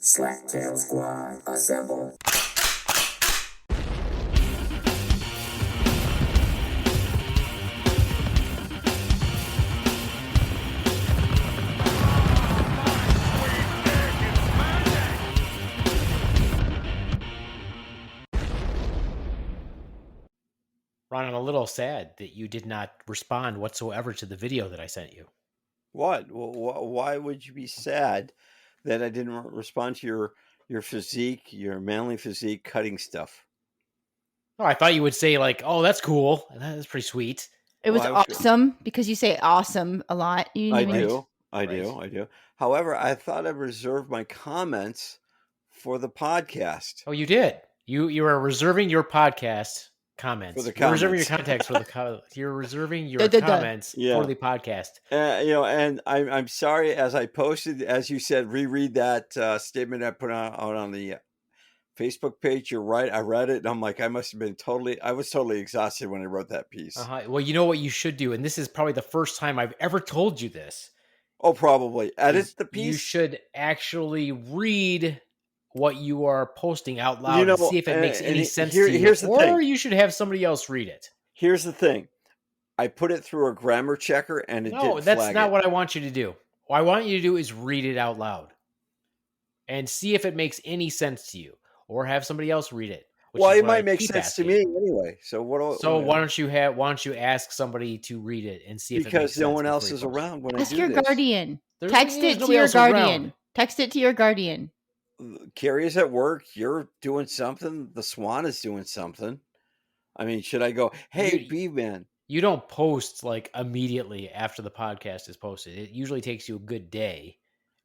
Slaptail squad, assemble. Ron, I'm a little sad that you did not respond whatsoever to the video that I sent you. What? Why would you be sad that I didn't respond to your physique, your manly physique cutting stuff? Oh, I thought you would say like, "Oh, that's cool. That's pretty sweet." It was awesome because you say awesome a lot. I do. However, I thought I reserved my comments for the podcast. Oh, you did. You are reserving your podcast comments. You're reserving your context for the. You're reserving your comments for the podcast. And I'm sorry. As I posted, as you said, reread that statement I put out on the Facebook page. You're right. I read it, and I'm like, I was totally exhausted when I wrote that piece. Well, you know what you should do, and this is probably the first time I've ever told you this. Oh, probably edit the piece. You should actually read what you are posting out loud and see if it makes any sense to you. Here's the thing. Or you should have somebody else read it. Here's the thing. I put it through a grammar checker and it didn't flag it. No, that's not what I want you to do. What I want you to do is read it out loud and see if it makes any sense to you, or have somebody else read it. Well, it might make sense to me anyway. So why don't you ask somebody to read it and see if it makes sense? Because no one else is around when I do this. Ask your guardian. Text it to your guardian. Text it to your guardian. Carrie's at work. You're doing something. The Swan is doing something. I mean, should I go, hey, Beaveman? You don't post like immediately after the podcast is posted. It usually takes you a good day.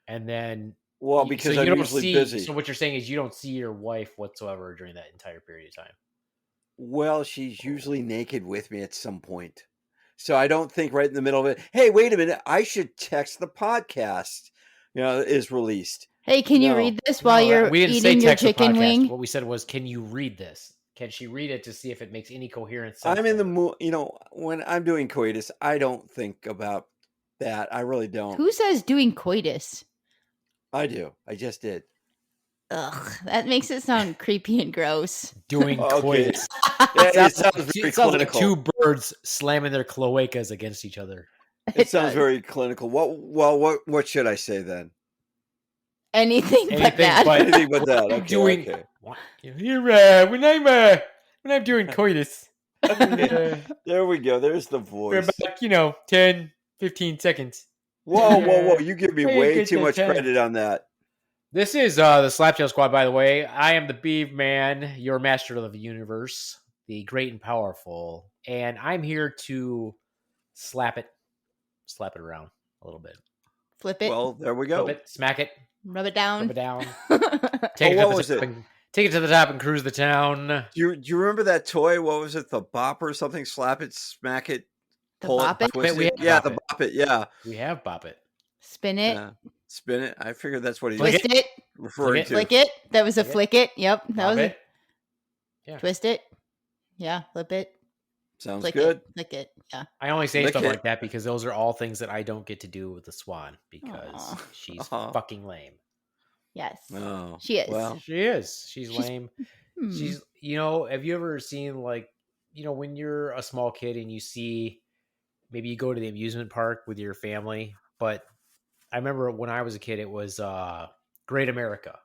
And then... Well, because I'm usually busy. So what you're saying is you don't see your wife whatsoever during that entire period of time. Well, she's usually naked with me at some point. So I don't think right in the middle of it, hey, wait a minute, I should text the podcast, is released. Hey, can you read this while you're eating your chicken wing? What we said was, can you read this? Can she read it to see if it makes any coherent sense? I'm in the mood, when I'm doing coitus, I don't think about that. I really don't. Who says doing coitus? I do. I just did. Ugh, that makes it sound creepy and gross. Doing coitus. It sounds very clinical. Like two birds slamming their cloacas against each other. It sounds very clinical. What should I say then? Anything but that. Anything but that. Okay, doing. Okay. When I'm doing coitus. There we go. There's the voice. For about 10, 15 seconds. Whoa. You give me way too much credit on that. This is the Slaptail Squad, by the way. I am the Beaveman, your master of the universe, the great and powerful. And I'm here to slap it around a little bit. Flip it. Well, there we go. Flip it, smack it. Rub it down. Take it to the top and cruise the town. Do you remember that toy? What was it? The Bop or something? Slap it, smack it, pull it, twist it. Yeah, the Bop it. Yeah. We have Bop it. Spin it. Yeah. Spin it. I figured that's what he twist it. Referring to. Flick it. That was a flick it. Yep. That was it. Yeah. Twist it. Yeah. Flip it. Sounds good. Flick it. Yeah. I only say stuff like that because those are all things that I don't get to do with the Swan because she's fucking lame. Yes. Oh, she is. Well, she is. She's lame. She's, have you ever seen when you're a small kid and you see, maybe you go to the amusement park with your family, but I remember when I was a kid, it was Great America.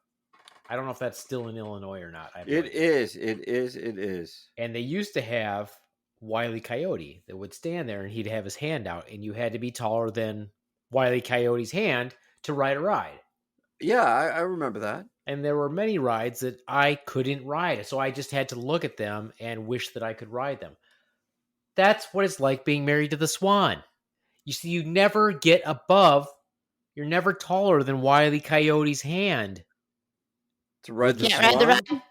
I don't know if that's still in Illinois or not. It is. And they used to have Wile E. Coyote that would stand there and he'd have his hand out and you had to be taller than Wile E. Coyote's hand to ride a ride. Yeah, I remember that. And there were many rides that I couldn't ride. So I just had to look at them and wish that I could ride them. That's what it's like being married to the Swan. You see, you never get above, you're never taller than Wile E. Coyote's hand. To ride the Swan? Ride the ride?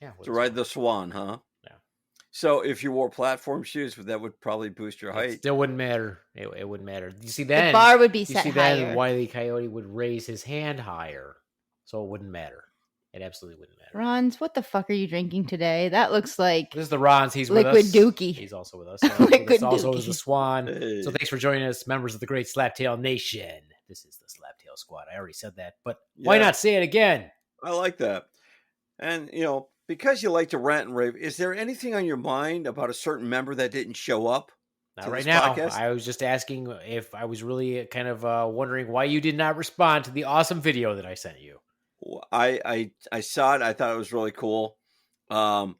Yeah. To ride the Swan, huh? Yeah. So if you wore platform shoes, that would probably boost your height. It still wouldn't matter. It wouldn't matter. You see, then the bar would be set higher. Then Wile E. Coyote would raise his hand higher, so it wouldn't matter. It absolutely wouldn't matter. Ronz, what the fuck are you drinking today? That looks like this is the Ronz. He's liquid with us. Dookie. He's also with us. Liquid also Dookie. is the Swan. Hey. So thanks for joining us, members of the Great Slaptail Nation. This is the Slaptail Squad. I already said that, but why not say it again? I like that. And, because you like to rant and rave, is there anything on your mind about a certain member that didn't show up Not to right this now. podcast? I was just asking if I was really kind of wondering why you did not respond to the awesome video that I sent you. I saw it. I thought it was really cool. I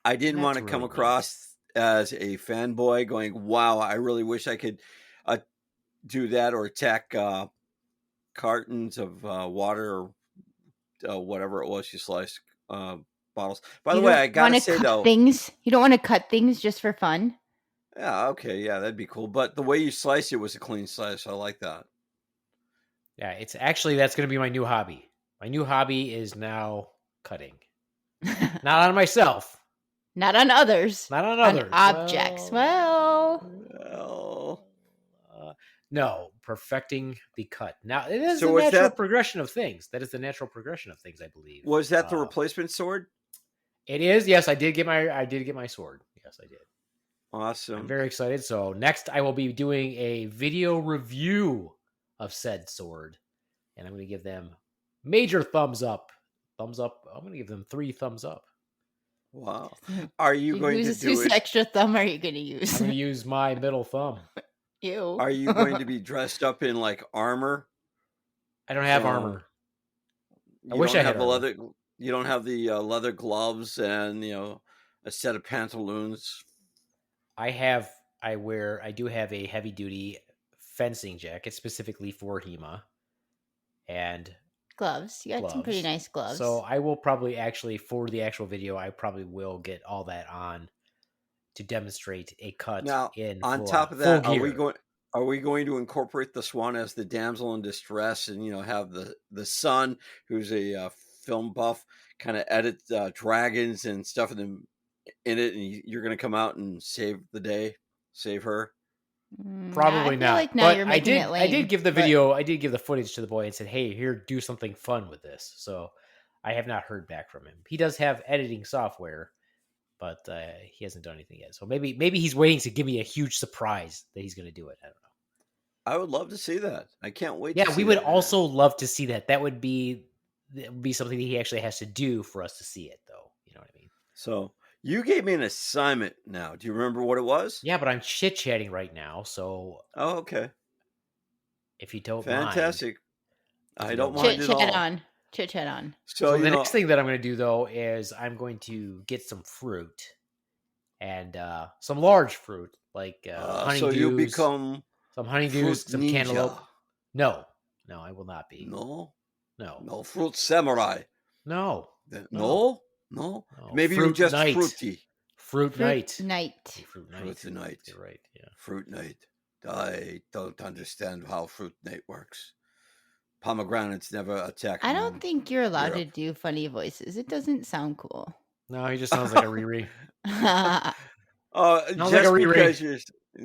didn't want to come across as a fanboy going, wow, I really wish I could do that or attack cartons of water or whatever it was you sliced bottles. By the way, I gotta say though, you don't want to cut things just for fun. Yeah, okay, yeah, that'd be cool. But the way you sliced it was a clean slice. I like that. Yeah, it's actually that's going to be my new hobby. My new hobby is now cutting. Not on myself. Not on others. Not on others. On objects. No, perfecting the cut. Now, it is the natural progression of things. That is the natural progression of things, I believe. Was that the replacement sword? It is. Yes, I did get my sword. Yes, I did. Awesome. I'm very excited. So next I will be doing a video review of said sword. And I'm going to give them major thumbs up. Thumbs up. I'm going to give them 3 thumbs up. Wow. Are you going to do whose extra thumb are you going to use? I'm going to use my middle thumb. Ew. Are you going to be dressed up in like armor? I don't have armor. I wish I had the leather. You don't have the leather gloves and a set of pantaloons. I do have a heavy duty fencing jacket specifically for HEMA and gloves. You got some pretty nice gloves. So I will probably actually, for the actual video, I probably will get all that on to demonstrate a cut now, in on top of that, are we going to incorporate the swan as the damsel in distress and have the son who's a film buff kind of edit dragons and stuff in it, and you're going to come out and save the day, save her? Probably not. Like now you're making it lame. I did give the video. I did give the footage to the boy and said, "Hey, here, do something fun with this." So I have not heard back from him. He does have editing software, but he hasn't done anything yet. So maybe he's waiting to give me a huge surprise that he's going to do it. I don't know. I would love to see that. I can't wait. Yeah, we would also love to see that. That would be something that he actually has to do for us to see it, though. You know what I mean? So you gave me an assignment now. Do you remember what it was? Yeah, but I'm chit-chatting right now, so... Oh, okay. If you don't mind. Fantastic. I don't mind at all. Chit-chat on. So the next thing that I'm going to do, though, is I'm going to get some fruit. And some large fruit, like honeydews. So you become... Some honeydews, some cantaloupe. No, I will not be. No? No. No fruit samurai. No. No? Maybe you're just night. fruity. Fruit night. Fruit night. You're right, yeah. Fruit night. I don't understand how fruit night works. Pomegranates never attack. I don't think you're allowed to do funny voices. It doesn't sound cool. No, he just sounds like a Riri.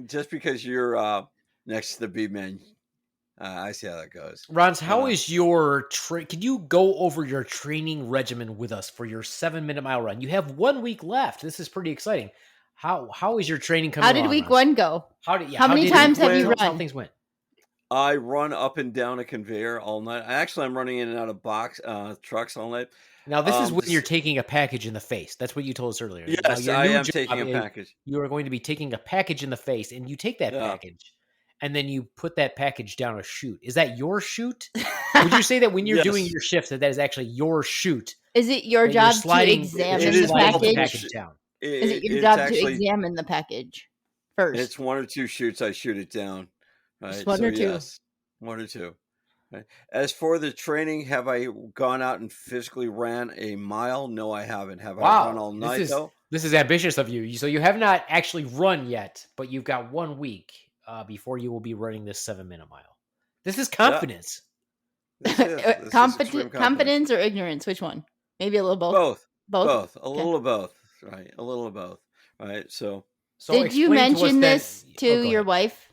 Just because you're next to the Beaveman. I see how that goes. Ronz, how is your can you go over your training regimen with us for your 7-minute mile run? You have 1 week left. This is pretty exciting. How is your training coming along? How did week 1 go? How many times have you run? How things went? I run up and down a conveyor all night. I'm running in and out of trucks all night. Now, this is when you're taking a package in the face. That's what you told us earlier. Yes, I am taking a package. You are going to be taking a package in the face, and you take that package, and then you put that package down a chute. Is that your chute? Would you say that when you're doing your shifts, that is actually your chute? Is it your job to examine the package down? Is it your job to examine the package first? It's 1 or 2 chutes. I shoot it down. Right? Just 1 or 2. Yes, 1 or 2. Right. As for the training, have I gone out and physically ran a mile? No, I haven't. Have I run all night, though? This is ambitious of you. So you have not actually run yet, but you've got 1 week before you will be running this 7-minute mile. This is confidence. Yeah. Confidence or ignorance? Which one? Maybe a little both. Both. A little of both. Right. A little of both. Right. So did you mention this to your wife?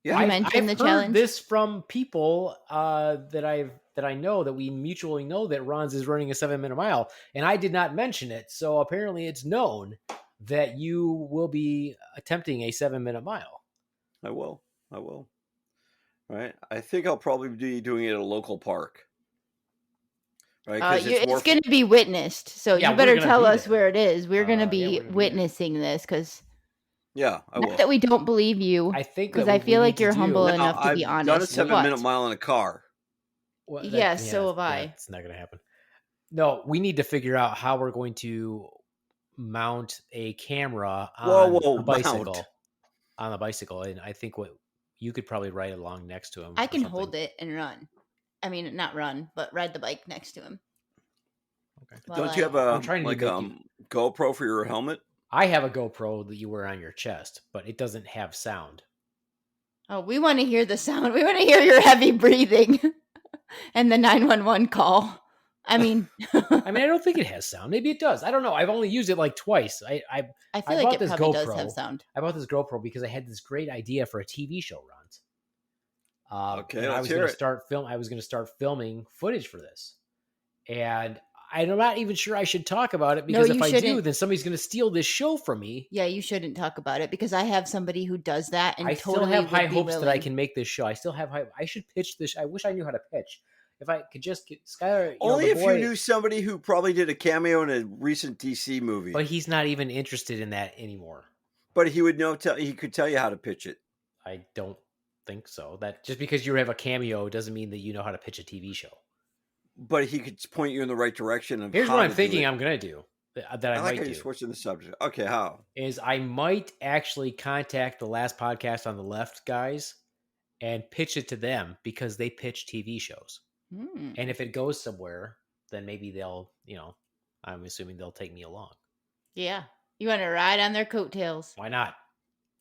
Yeah, I've heard challenge? This from people that I know, that we mutually know, that Ronz is running a 7-minute mile, and I did not mention it. So apparently, it's known that you will be attempting a 7-minute mile. I will. Right. I think I'll probably be doing it at a local park. right? It's going to be witnessed, so you better tell us where it is. We're going to be witnessing this because. Yeah, I will. Not that we don't believe you. I think because I feel like you're humble enough to be honest. I've done a 7-minute mile in a car. Well, yes, so have I. It's not going to happen. No, we need to figure out how we're going to mount a camera on a bicycle. On a bicycle, and I think what you could probably ride along next to him. I can hold it and run. I mean, not run, but ride the bike next to him. Okay. Don't you have a GoPro for your helmet? I have a GoPro that you wear on your chest, but it doesn't have sound. Oh, we want to hear the sound. We want to hear your heavy breathing and the 911 call. I mean, I don't think it has sound. Maybe it does. I don't know. I've only used it like twice. I feel like it probably does have sound. I bought this GoPro because I had this great idea for a TV show, Ronz. Okay, I was going to start filming footage for this, and I'm not even sure I should talk about it because if I do, then somebody's going to steal this show from me. Yeah, you shouldn't talk about it because I have somebody who does that, and I still have high hopes that I can make this show. I still have high. I should pitch this. I wish I knew how to pitch. If I could just get Skylar, only if you knew somebody who probably did a cameo in a recent DC movie. But he's not even interested in that anymore. But he would know. He could tell you how to pitch it. I don't think so. That just because you have a cameo doesn't mean that you know how to pitch a TV show. But he could point you in the right direction. Here's what I'm thinking I'm going to do. That I might do. Switching the subject. Okay, how? Is I might actually contact the last podcast on the left guys and pitch it to them because they pitch TV shows. And if it goes somewhere, then maybe they'll, I'm assuming they'll take me along. Yeah. You want to ride on their coattails. Why not?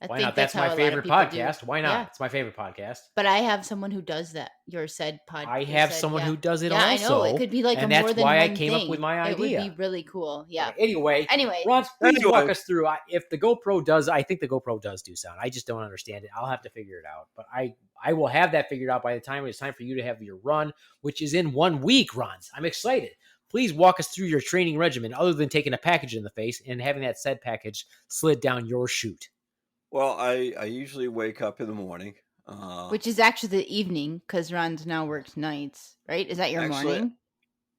Why not? That's my favorite podcast. Why not? Yeah. It's my favorite podcast. But I have someone who does that. Your said podcast. I have someone who does it also. I know. It could be like and a more than one thing. That's why I came up with my idea. It would be really cool. Yeah. Anyway, Ronz, please walk us through. If the GoPro does, I think the GoPro does do sound. I just don't understand it. I'll have to figure it out. But I will have that figured out by the time it's time for you to have your run, which is in 1 week, Ronz. I'm excited. Please walk us through your training regimen other than taking a package in the face and having that said package slid down your chute. Well, I usually wake up in the morning. Which is actually the evening because Ronz now works nights, right? Is that your morning?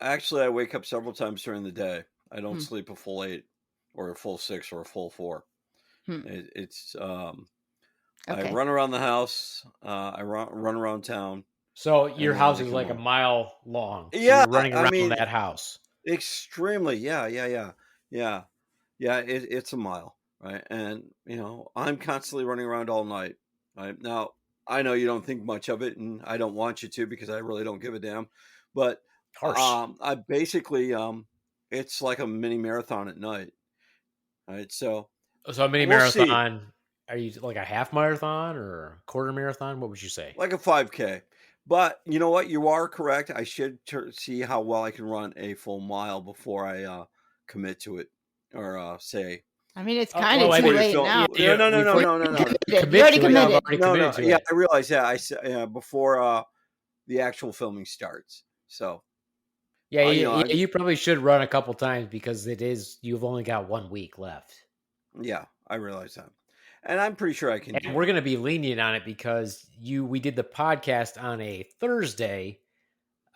Actually, I wake up several times during the day. I don't sleep a full 8 or a full 6 or a full 4. It's I run around the house. I run around town. So your house is like a mile long. So yeah, you're running around that house. Extremely, yeah. It's a mile, right? And I'm constantly running around all night. Right now, I know you don't think much of it, and I don't want you to because I really don't give a damn. But I basically, it's like a mini marathon at night. Right, so a mini marathon. Are you like a half marathon or a quarter marathon? What would you say? Like a 5K. But you know what? You are correct. I should see how well I can run a full mile before I commit to it or say. I mean, it's kind of too late now. No. You already committed. No. Yeah, I realize that. I said before the actual filming starts. So. Yeah, you probably should run a couple times because you've only got 1 week left. Yeah, I realize that. And I'm pretty sure I can do it. And we're going to be lenient on it because we did the podcast on a Thursday.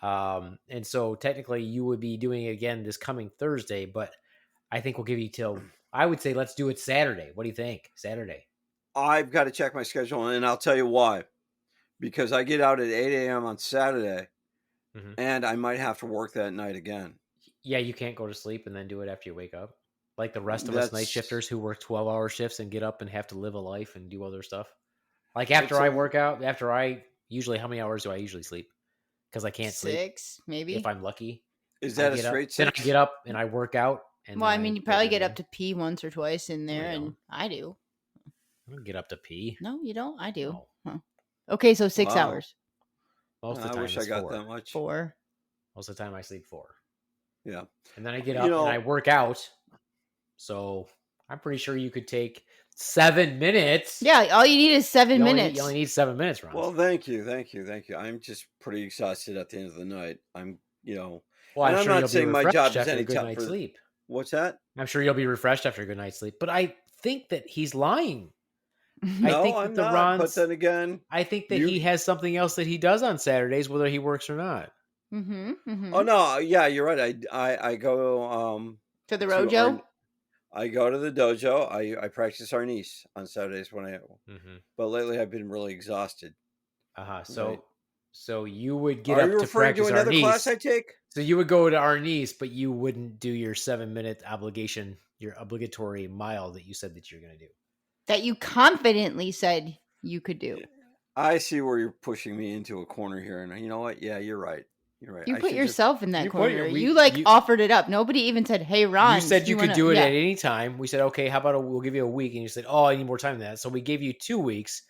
And so technically you would be doing it again this coming Thursday, but I think we'll give you I would say let's do it Saturday. What do you think? Saturday. I've got to check my schedule and I'll tell you why. Because I get out at 8 a.m. on Saturday and I might have to work that night again. Yeah, you can't go to sleep and then do it after you wake up. Like the rest of us night shifters who work 12-hour shifts and get up and have to live a life and do other stuff. Like after I work out, how many hours do I usually sleep? Because I can't sleep. 6, maybe. If I'm lucky. Is that a straight 6? Then I get up and I work out. And you probably get up to pee once or twice in there, and I do. I don't get up to pee. No, you don't? I do. No. Huh. Okay, so 6 hours. Most of the time I wish I got that much. 4. Most of the time I sleep 4. Yeah. And then I get up and I work out. So I'm pretty sure you could take 7 minutes. Yeah, all you need is 7 minutes. You only need 7 minutes, Ron. Well, thank you. I'm just pretty exhausted at the end of the night. I'm Well, I'm not saying my job is any tougher. Sleep. What's that? I'm sure you'll be refreshed after a good night's sleep. But I think that he's lying. No, I'm not. But then again, I think that he has something else that he does on Saturdays, whether he works or not. Oh no, yeah, you're right. I go to the Rojo. I go to the dojo. I practice Arnis on Saturdays when I. But lately I've been really exhausted. So you would get Are up you to referring to practice another class Arnis. I take? So you would go to Arnis, but you wouldn't do your 7-minute obligation, your obligatory mile that you said that you're going to do. That you confidently said you could do. I see where you're pushing me into a corner here, and you know what? Yeah, you're right. You're right. You I put should yourself in that you corner. put- You we- offered it up. Nobody even said, "Hey, Ron." You said you could do it at any time. We said, okay, how about we'll give you a week? And you said, oh, I need more time than that. So we gave you 2 weeks,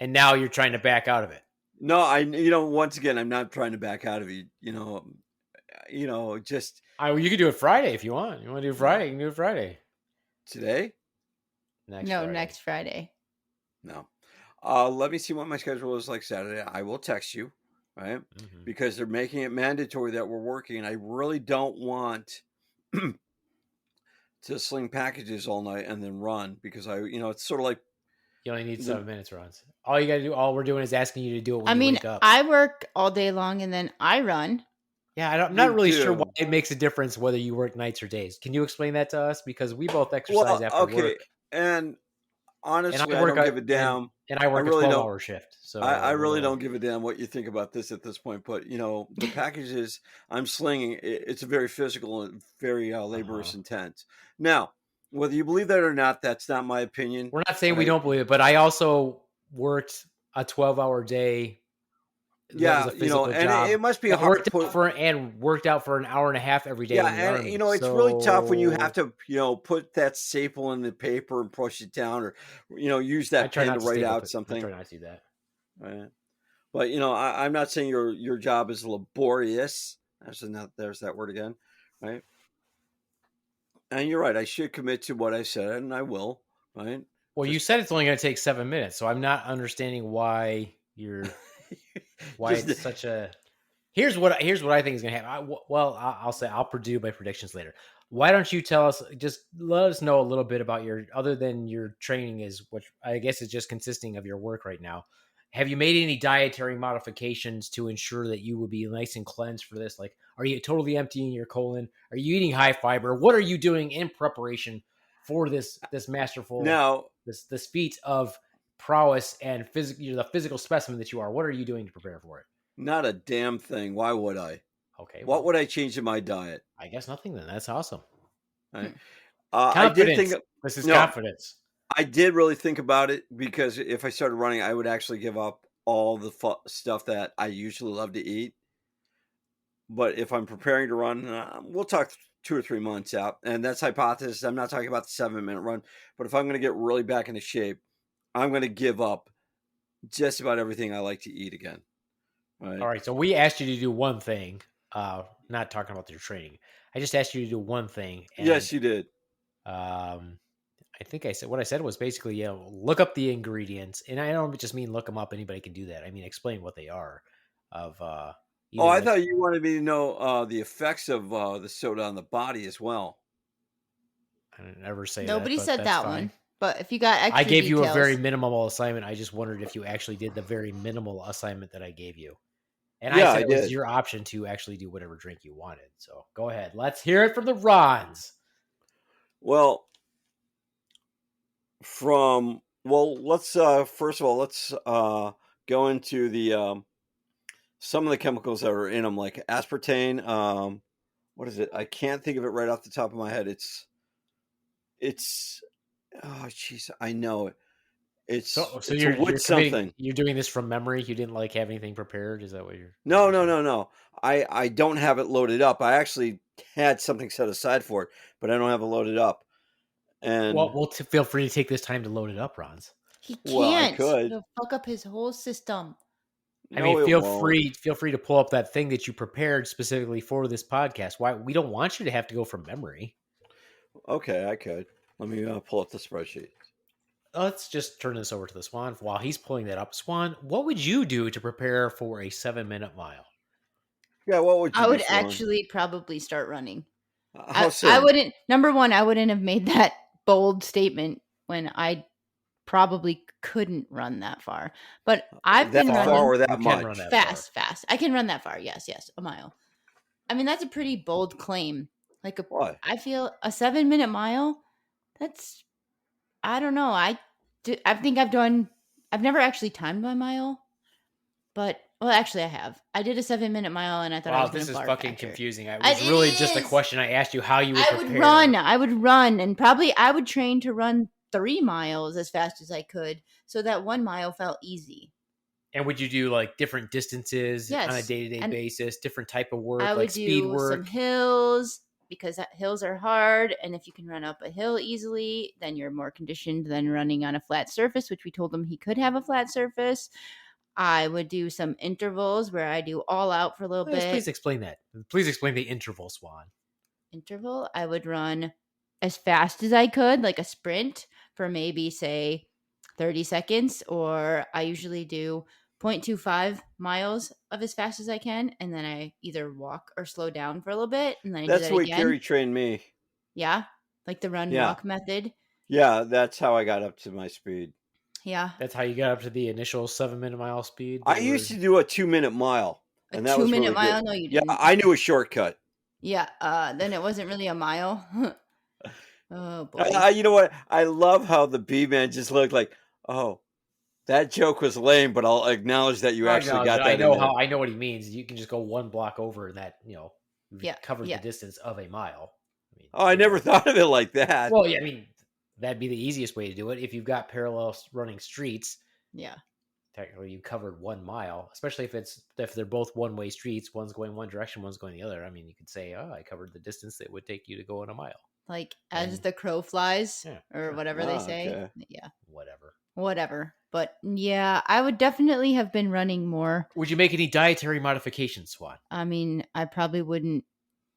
and now you're trying to back out of it. No, once again, I'm not trying to back out of it. Just. You could do it Friday if you want. You want to do Friday? You can do it Friday. Today? Next Friday. No. Let me see what my schedule is like Saturday. I will text you, right? Because they're making it mandatory that we're working, and I really don't want to sling packages all night and then run because it's sort of like you only need 7 minutes runs. All you got to do, all we're doing is asking you to do it when you wake up. I work all day long and then I run. Yeah, I'm not really sure why it makes a difference whether you work nights or days. Can you explain that to us? Because we both exercise after work. And honestly, I don't give a damn. And I work a 12-hour shift. So I really don't give a damn what you think about this at this point. But, the packages I'm slinging, it's a very physical and very laborious intense. Now, whether you believe that or not, that's not my opinion. We're not saying we don't believe it, but I also worked a 12-hour day. Yeah, and it must be hard worked out for an hour and a half every day. Yeah, and it's really tough when you have to, put that staple in the paper and push it down, or use that pen to write out something. I try not to do that. Right. But I'm not saying your job is laborious. There's that word again, right? And you're right. I should commit to what I said, and I will. Right. Well, you said it's only going to take 7 minutes, so I'm not understanding why you're. Why it's such a. Here's what I think is going to happen. I'll do my predictions later. Why don't you tell us? Just let us know a little bit about other than your training is, which I guess is just consisting of your work right now. Have you made any dietary modifications to ensure that you will be nice and cleansed for this? Like, are you totally emptying your colon? Are you eating high fiber? What are you doing in preparation for this masterful this feat of prowess and the physical specimen that you are? What are you doing to prepare for it? Not a damn thing. Why would I? Okay. What would I change in my diet? I guess nothing then. That's awesome. Right. Confidence. This is confidence. I did really think about it because if I started running, I would actually give up all the stuff that I usually love to eat. But if I'm preparing to run, we'll talk 2 or 3 months out. And that's hypothesis. I'm not talking about the 7-minute run. But if I'm going to get really back into shape, I'm going to give up just about everything I like to eat again. Right. All right. So we asked you to do one thing, not talking about your training. I just asked you to do one thing. And, yes, you did. I think what I said was basically, look up the ingredients. And I don't just mean look them up. Anybody can do that. I mean, explain what they are. I thought you wanted me to know the effects of the soda on the body as well. I didn't ever say Nobody that. Nobody said that one. But if you got extra I gave details, you a very minimal assignment. I just wondered if you actually did the very minimal assignment that I gave you. And I said it was your option to actually do whatever drink you wanted. So go ahead. Let's hear it from the Ronz. Well, let's first of all, let's go into the some of the chemicals that are in them, like aspartame. What is it? I can't think of it right off the top of my head. It's oh jeez, I know it. It's you're something. You're doing this from memory. You didn't have anything prepared. Is that what you're? No. I don't have it loaded up. I actually had something set aside for it, but I don't have it loaded up. And feel free to take this time to load it up, Ronz. He can't. Well, I could. He'll fuck up his whole system. Feel free to pull up that thing that you prepared specifically for this podcast. Why we don't want you to have to go from memory. Okay, I could. Let me pull up the spreadsheet. Let's just turn this over to the Swan while he's pulling that up. Swan, what would you do to prepare for a 7-minute mile? Yeah, what would you I do, would Swan? actually probably start running. How soon? I wouldn't. Number one, I wouldn't have made that bold statement when I probably couldn't run that far. But I've That been far running or that You can much? run that fast. I can run that far. Yes, a mile. I mean, that's a pretty bold claim. Like Why? I feel a 7-minute mile. That's I don't know. I think I've never actually timed my mile, but well, actually, I have. I did a 7-minute mile, and I thought I Wow, was going this to is barf fucking after. confusing. It It was really just a is! question I asked you how you would I would prepare. run, and probably I would train to run 3 miles as fast as I could, so that 1 mile felt easy. And would you do like different distances on a Yes, day-to-day and basis, different type of work, I like would speed do some work? hills because hills are hard, and if you can run up a hill easily, then you're more conditioned than running on a flat surface, which we told him he could have a flat surface. I would do some intervals where I do all out for a little bit. Please explain that. Please explain the interval, Swan. Interval, I would run as fast as I could, like a sprint for maybe say 30 seconds, or I usually do 0.25 miles of as fast as I can, and then I either walk or slow down for a little bit, and then I do That's that the way again. Carrie trained me. Yeah, like the run walk method. Yeah, that's how I got up to my speed. Yeah, That's how you got up to the initial 7-minute mile speed. I used to do a 2-minute mile, and that was 2-minute really mile. good. No, you Yeah, didn't. I knew a shortcut. Yeah, then it wasn't really a mile. Oh boy. You know what? I love how the Beaveman just looked like, oh, that joke was lame, but I'll acknowledge that you actually got that. I know I know what he means. You can just go 1 block over, and that you've covered the distance of a mile. I mean, I never thought of it like that. Well, yeah, I mean, that'd be the easiest way to do it. If you've got parallel running streets, yeah, technically you covered 1 mile. Especially if they're both one-way streets, one's going one direction, one's going the other. I mean, you could say, "Oh, I covered the distance that would take you to go in a mile." Like as the crow flies, or whatever they say. Okay. Yeah, whatever. But yeah, I would definitely have been running more. Would you make any dietary modifications, Swan? I mean, I probably wouldn't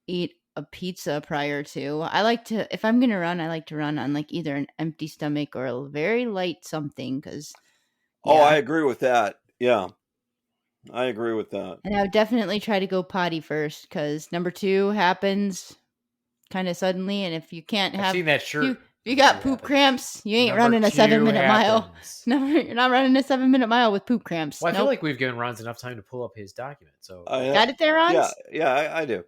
eat a pizza prior to. I like to, if I'm gonna run, I like to run on like either an empty stomach or a very light something. Because Oh, I agree with that. Yeah, I agree with that. And I would definitely try to go potty first, because number 2 happens kind of suddenly, and if you can't have, I've seen that shirt. If you got poop cramps, you ain't running a 7-minute mile. No, you're not running a 7-minute mile with poop cramps. Well, I feel like we've given Ronz enough time to pull up his document. So got it there, Ronz? Yeah, I do.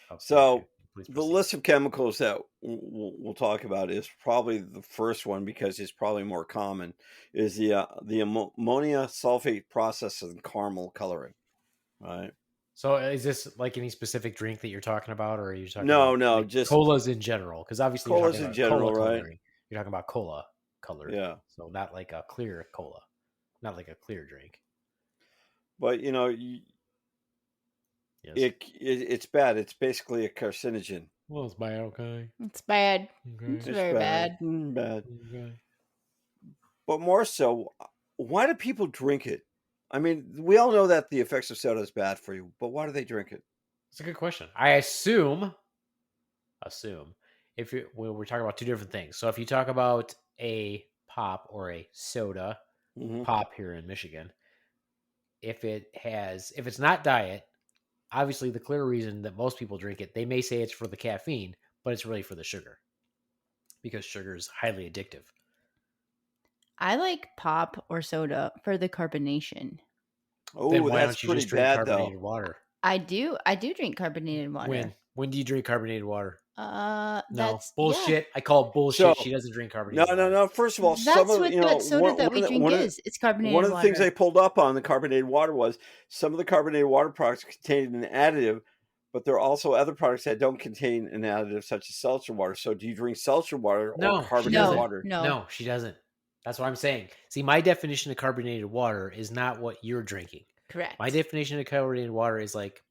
Okay, so the list of chemicals that we'll talk about is probably the first one, because it's probably more common, is the ammonia sulfate process and caramel coloring, right? So is this like any specific drink that you're talking about, or are you talking no, about like just colas in general? Because obviously colas in general, right? You're talking about cola colored. Yeah. So not like a clear cola, not like a clear drink. But it's bad. It's basically a carcinogen. Well, it's bad. Okay. It's bad. Okay. It's very bad. Bad. Okay. But more so, why do people drink it? I mean, we all know that the effects of soda is bad for you, but why do they drink it? That's a good question. I assume if we're talking about 2 different things. So if you talk about a pop or a soda, pop here in Michigan, if it's not diet, obviously the clear reason that most people drink it, they may say it's for the caffeine, but it's really for the sugar, because sugar is highly addictive. I like pop or soda for the carbonation. Oh, then why that's don't you pretty just drink bad, carbonated though. water? I do drink carbonated water. When do you drink carbonated water? No, that's bullshit. Yeah. I call bullshit. She doesn't drink carbonated water. No. First of all, that's some of what that soda that we drink is. It's carbonated water. One of the things I pulled up on the carbonated water was some of the carbonated water products contain an additive, but there are also other products that don't contain an additive, such as seltzer water. So do you drink seltzer water or carbonated water? No, she doesn't. That's what I'm saying. See, my definition of carbonated water is not what you're drinking. Correct. My definition of carbonated water is like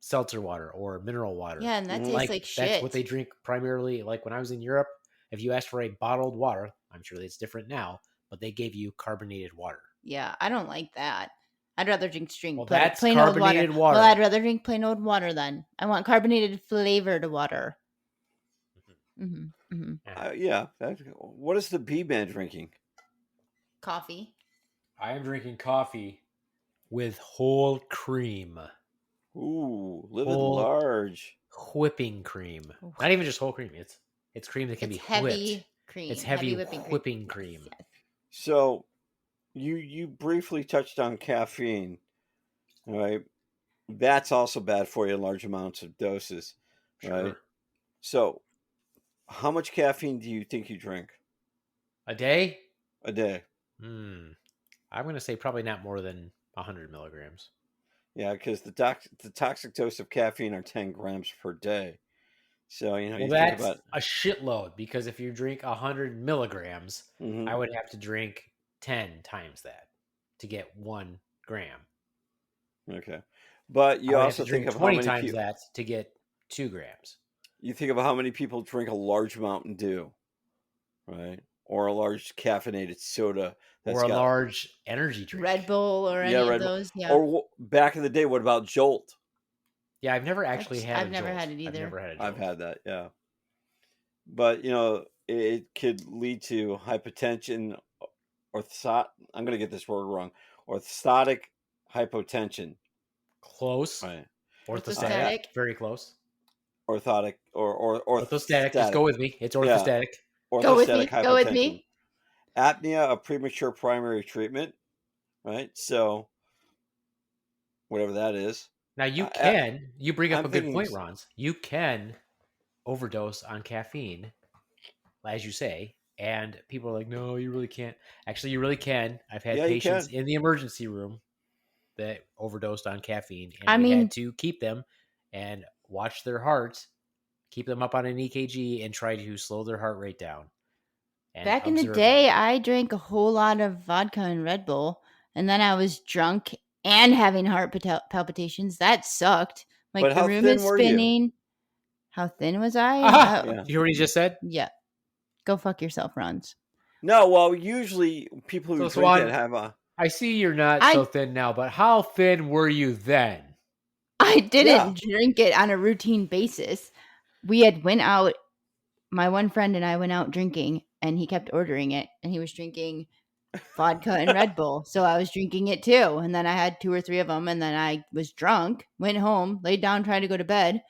seltzer water or mineral water. Yeah, and that tastes like shit. That's what they drink primarily. Like when I was in Europe, if you asked for a bottled water, I'm sure it's different now, but they gave you carbonated water. Yeah, I don't like that. I'd rather drink plain old water. Well, I'd rather drink plain old water then. I want carbonated flavored water. Yeah. What is the B-Man drinking? Coffee. I am drinking coffee with whole cream. Ooh, living large. Whipping cream. Not even just whole cream. It's cream that can be heavy whipped. cream. It's heavy whipping cream. Yes. So you briefly touched on caffeine, right? That's also bad for you in large amounts of doses, right? Sure. So how much caffeine do you think you drink A day? a day? I'm going to say probably not more than 100 milligrams. Yeah, because the toxic dose of caffeine are 10 grams per day. So, you know, Well, you think that's about a shitload, because if you drink 100 milligrams, I would have to drink 10 times that to get 1 gram. Okay. But you I would also have to drink think of 20 how many times people that to get 2 grams. you think of how many people drink a large Mountain Dew, right? Or a large caffeinated soda Or a large energy drink. Red Bull or any of those. Yeah. Or back in the day, what about Jolt? Yeah, I've never actually had I've a never Jolt. had it either. I've never had a Jolt. I've had that, yeah. But, you know, it could lead to hypertension I'm going to get this word wrong. Orthostatic hypotension. Close. Right. Orthostatic. Very close. Orthotic or Orthostatic. Just go with me. It's orthostatic. Go with me. Hypotension. Go with me. Apnea, a premature primary treatment, right? So, whatever that is. Now you bring up a good point, Ronz. You can overdose on caffeine, as you say, and people are like, no, you really can't. Actually, you really can. I've had patients in the emergency room that overdosed on caffeine, and we had to keep them and watch their heart, keep them up on an EKG, and try to slow their heart rate down. Back in the day, I drank a whole lot of vodka and Red Bull, and then I was drunk and having heart palpitations. That sucked. Like, but the room is spinning. How thin was I? You hear what he just said? Yeah. Go fuck yourself, Ronz. No, well, usually people who drink it have a... I see you're not so thin now, but how thin were you then? I didn't drink it on a routine basis. We had went out, my one friend and I went out drinking, and he kept ordering it, and he was drinking vodka and Red Bull. So I was drinking it too. And then I had 2 or 3 of them, and then I was drunk, went home, laid down, tried to go to bed.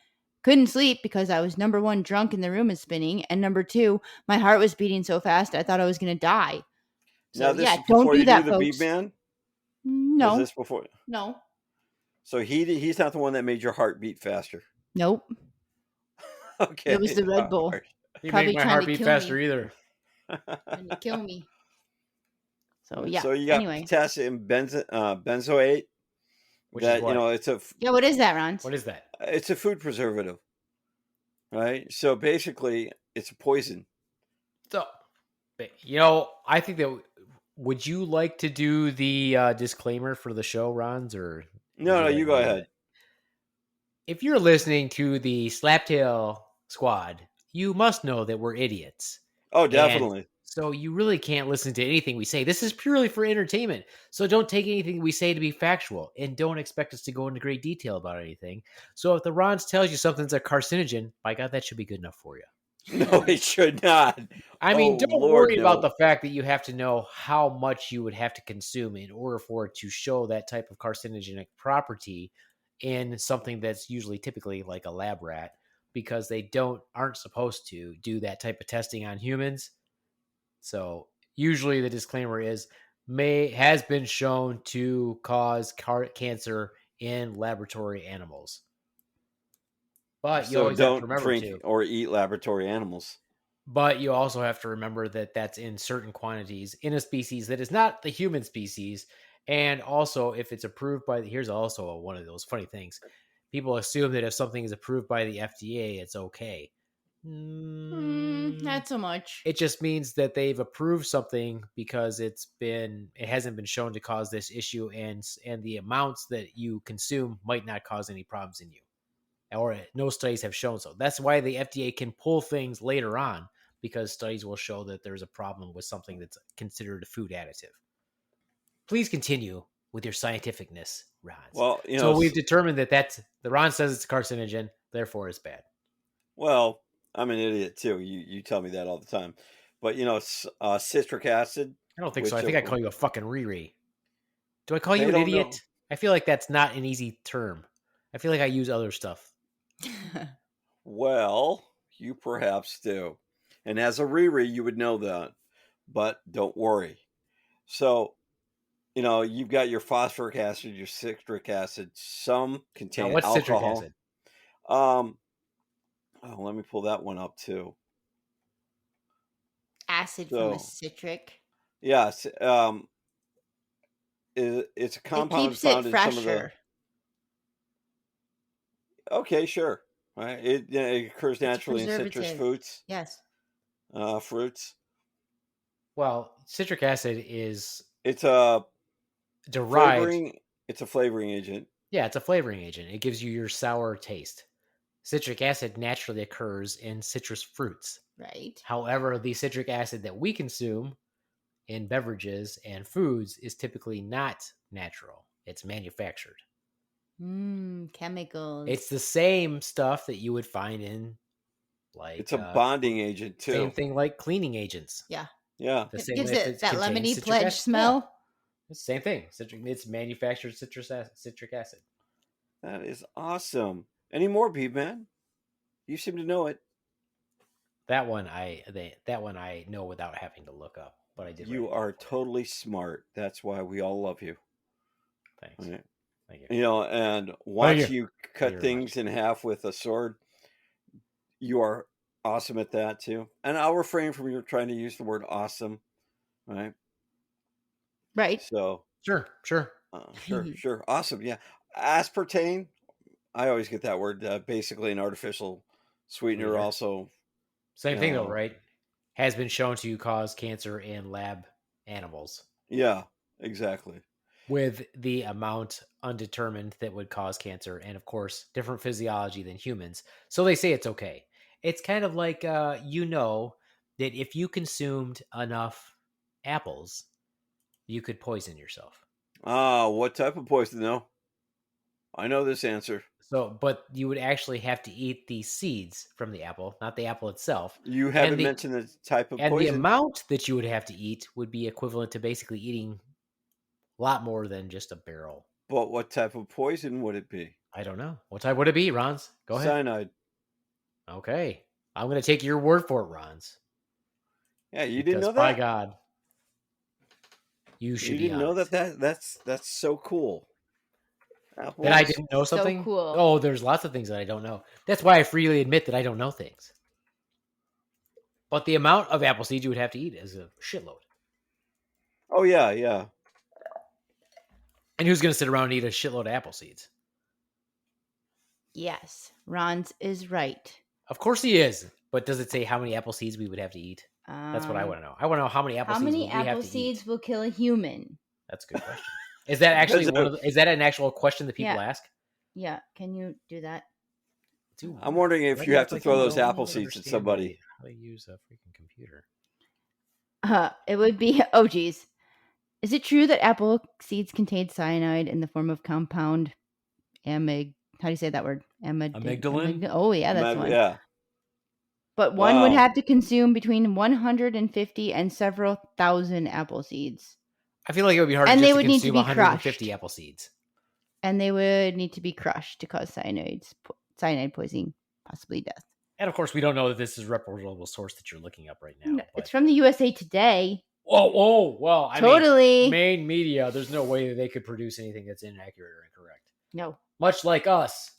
Couldn't sleep because I was, number 1, drunk and the room is spinning, and number 2, my heart was beating so fast I thought I was going to die. So now, this is before you do the Beaveman? No. Was this before? No. So he's not the one that made your heart beat faster. Nope. Okay. It was the Red Bull. He made my heart beat faster either. Trying to kill me. So yeah. So you got potassium benzoate. Which is what? You know, it's a... Yeah, what is that, Ron? What is that? It's a food preservative, right? So basically, it's a poison. So, you know, I think that... Would you like to do the disclaimer for the show, Ronz? Or no, you go ahead. If you're listening to the Slaptail squad, you must know that we're idiots. Oh, definitely. And so you really can't listen to anything we say. This is purely for entertainment. So don't take anything we say to be factual, and don't expect us to go into great detail about anything. So if the Ronz tells you something's a carcinogen, by God, that should be good enough for you. No, it should not. I mean, don't worry about the fact that you have to know how much you would have to consume in order for it to show that type of carcinogenic property in something that's usually typically like a lab rat, because they aren't supposed to do that type of testing on humans. So usually the disclaimer is has been shown to cause cancer in laboratory animals. But you always have to remember drink or eat laboratory animals. But you also have to remember that that's in certain quantities in a species that is not the human species. And also, if it's approved by here's also one of those funny things. People assume that if something is approved by the FDA, it's okay. Not so much. It just means that they've approved something because it hasn't been shown to cause this issue, and the amounts that you consume might not cause any problems in you. Or no studies have shown so. That's why the FDA can pull things later on, because studies will show that there's a problem with something that's considered a food additive. Please continue with your scientificness, Ron. Well, so we've determined that the Ron says it's a carcinogen, therefore it's bad. Well, I'm an idiot too. You tell me that all the time. But citric acid. I don't think so. I think I call you a fucking Riri. Do I call you an idiot? Know. I feel like that's not an easy term. I feel like I use other stuff. Well, you perhaps do. And as a Riri, you would know that, but don't worry. So, you've got your phosphoric acid, your citric acid. Some Now, contain what's citric alcohol. acid? Let me pull that one up too. Acid from a citric. Yes. It's a compound keeps found it in some of the. fresher. Okay, sure. Right. It occurs It's a naturally in citrus preservative. fruits. Yes. Fruits. Well, citric acid is It's a derived. flavoring. It's a flavoring agent. Yeah, it's a flavoring agent. It gives you your sour taste. Citric acid naturally occurs in citrus fruits. Right. However, the citric acid that we consume in beverages and foods is typically not natural. It's manufactured. Chemicals. It's the same stuff that you would find in, like, it's a bonding agent too. Same thing like cleaning agents. Yeah. Yeah. The It same gives way it that contains lemony citric pledge acid. smell. Yeah. It's the same thing. It's manufactured citric acid. That is awesome. Any more, Beaveman? You seem to know it. That one I know without having to look up, but I did. You are totally smart. That's why we all love you. Thanks. Right? Thank you. And watch you cut things in half with a sword. You are awesome at that too. And I'll refrain from you trying to use the word awesome. Right. Right. So Sure. Sure. Awesome. Yeah. Aspartame. I always get that word. Basically, an artificial sweetener. Also, same thing though, right? Has been shown to cause cancer in lab animals. Yeah. Exactly. With the amount undetermined that would cause cancer, and of course, different physiology than humans. So they say it's okay. It's kind of like that if you consumed enough apples, you could poison yourself. What type of poison though? I know this answer. So, but you would actually have to eat the seeds from the apple, not the apple itself. You haven't mentioned the type of poison. And the amount that you would have to eat would be equivalent to basically eating a lot more than just a barrel. But what type of poison would it be? I don't know. What type would it be, Ronz? Go ahead. Cyanide. Okay. I'm going to take your word for it, Ronz. Yeah, you didn't know that? By God. You didn't know that? That's so cool. Apples. That I didn't know something? So cool. Oh, there's lots of things that I don't know. That's why I freely admit that I don't know things. But the amount of apple seeds you would have to eat is a shitload. Oh, yeah. And who's going to sit around and eat a shitload of apple seeds? Yes, Ronz is right. Of course he is. But does it say how many apple seeds we would have to eat? That's what I want to know. I want to know how many apple seeds we have to eat. How many apple seeds will kill a human? That's a good question. Is that actually is that an actual question that people ask? Yeah. Can you do that? I'm wondering if you have to throw those apple seeds at somebody. How to use a freaking computer? It would be. Oh, geez. Is it true that apple seeds contain cyanide in the form of compound how do you say that word? Amygdalin? Oh, yeah, that's one. Yeah. But one would have to consume between 150 and several thousand apple seeds. I feel like it would be hard to consume 150 apple seeds. And they would need to be crushed to cause cyanide poisoning, possibly death. And of course, we don't know that this is a reputable source that you're looking up right now. It's from the USA Today. Oh, well, I mean, main media, there's no way that they could produce anything that's inaccurate or incorrect. No. Much like us.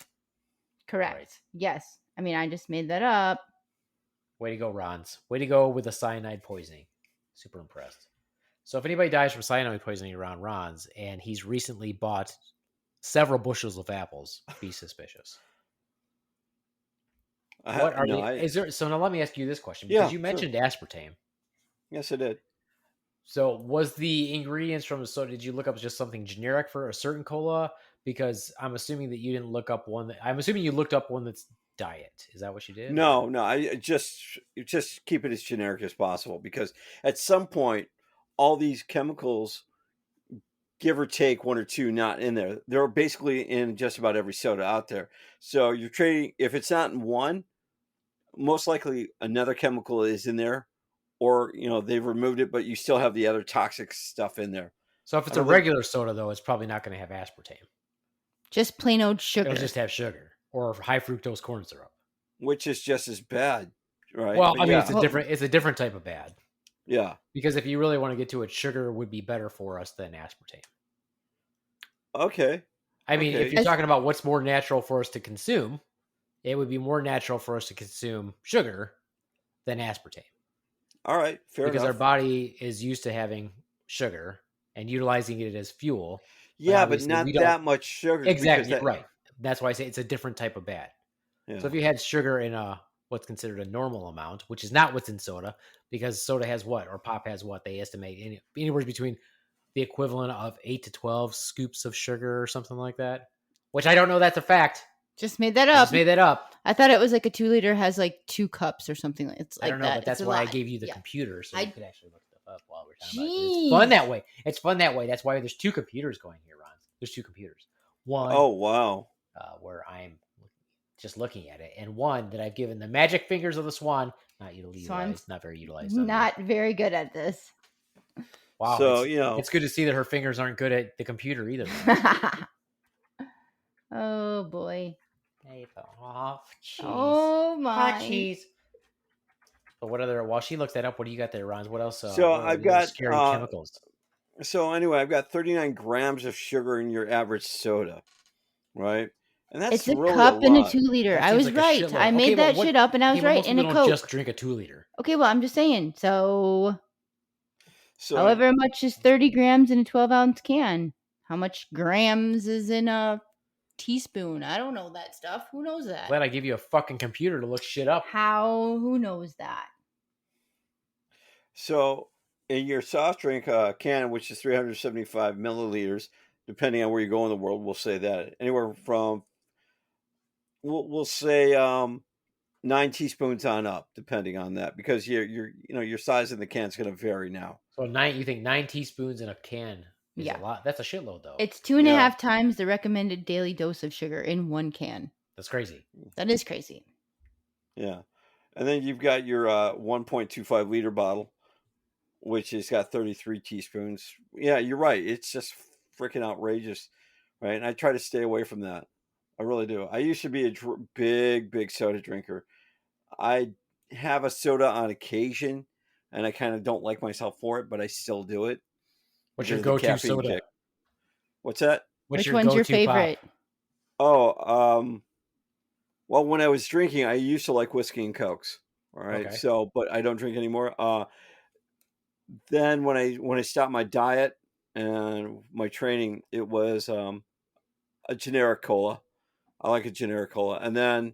Correct. Right. Yes. I mean, I just made that up. Way to go, Ronz. Way to go with the cyanide poisoning. Super impressed. So if anybody dies from cyanide poisoning around Ronz, and he's recently bought several bushels of apples, be suspicious. What are so now let me ask you this question, because you mentioned aspartame. Yes, I did. So was the ingredients from the soda, did you look up just something generic for a certain cola? Because I'm assuming that you didn't look up I'm assuming you looked up one that's diet. Is that what you did? No. I just keep it as generic as possible, because at some point, all these chemicals, give or take one or two, not in there. They're basically in just about every soda out there. So you're trading, if it's not in one, most likely another chemical is in there, or they've removed it, but you still have the other toxic stuff in there. So if it's a regular soda, though, it's probably not going to have aspartame. Just plain old sugar. It'll just have sugar or high fructose corn syrup, which is just as bad. right? Well, But I mean, yeah, it's a different type of bad. yeah. Because if you really want to get to it, sugar would be better for us than aspartame. Okay. I mean, if Okay. you're talking about what's more natural for us to consume, it would be more natural for us to consume sugar than aspartame. All right. Fair Because enough. our body is used to having sugar and utilizing it as fuel. Yeah, but obviously we not don't that much sugar. exactly Because that, right. That's why I say it's a different type of bad. yeah. So if you had sugar in a what's considered a normal amount, which is not what's in soda, because soda has what or pop has what they estimate anywhere between the equivalent of 8 to 12 scoops of sugar or something like that. Which I don't know that's a fact. Just made that I up. just made that up. I thought it was like a 2 liter has like 2 cups or something. It's like I don't know, that. but that's It's a why I lot. gave you the Yeah. computer so you could actually look stuff up while we're talking about it. Jeez. It's fun that way. It's fun that way. That's why there's 2 computers going here, Ron. There's 2 computers. One Oh wow. where I'm just looking at it, and one that I've given the magic fingers of the swan. Not utilized, not very utilized. Not very good at this. Wow. So it's good to see that her fingers aren't good at the computer either. Oh boy. Oh, jeez. Oh my. Jeez. But what other? While she looks that up, what do you got there, Ron? What else? So what I've other got scary chemicals. So anyway, I've got 39 grams of sugar in your average soda, right? And that's It's a really cup a and a lot. 2 liter. That I seems was like a right. shitload. I made Okay, that but shit up and I was but right most in a people don't Coke. just drink a 2 liter. Okay, well, I'm just saying. So, So however much is 30 grams in a 12-ounce can? How much grams is in a teaspoon? I don't know that stuff. Who knows that? Glad I give you a fucking computer to look shit up. How? Who knows that? So in your soft drink can, which is 375 milliliters, depending on where you go in the world, we'll say that anywhere from we'll say 9 teaspoons on up, depending on that, because your size in the can is going to vary now. So you think 9 teaspoons in a can is a lot? That's a shitload, though. It's 2.5 times the recommended daily dose of sugar in one can. That's crazy. That is crazy. Yeah. And then you've got your 1.25 liter bottle, which has got 33 teaspoons. Yeah, you're right. It's just freaking outrageous, right? And I try to stay away from that. I really do. I used to be a big soda drinker. I have a soda on occasion, and I kind of don't like myself for it, but I still do it. What's your go-to soda? Kick. What's that? Which one's your favorite? Pop? Oh, well, when I was drinking, I used to like whiskey and Cokes. All right. Okay. So, but I don't drink anymore. Then when I stopped my diet and my training, it was a generic cola. I like a generic cola. And then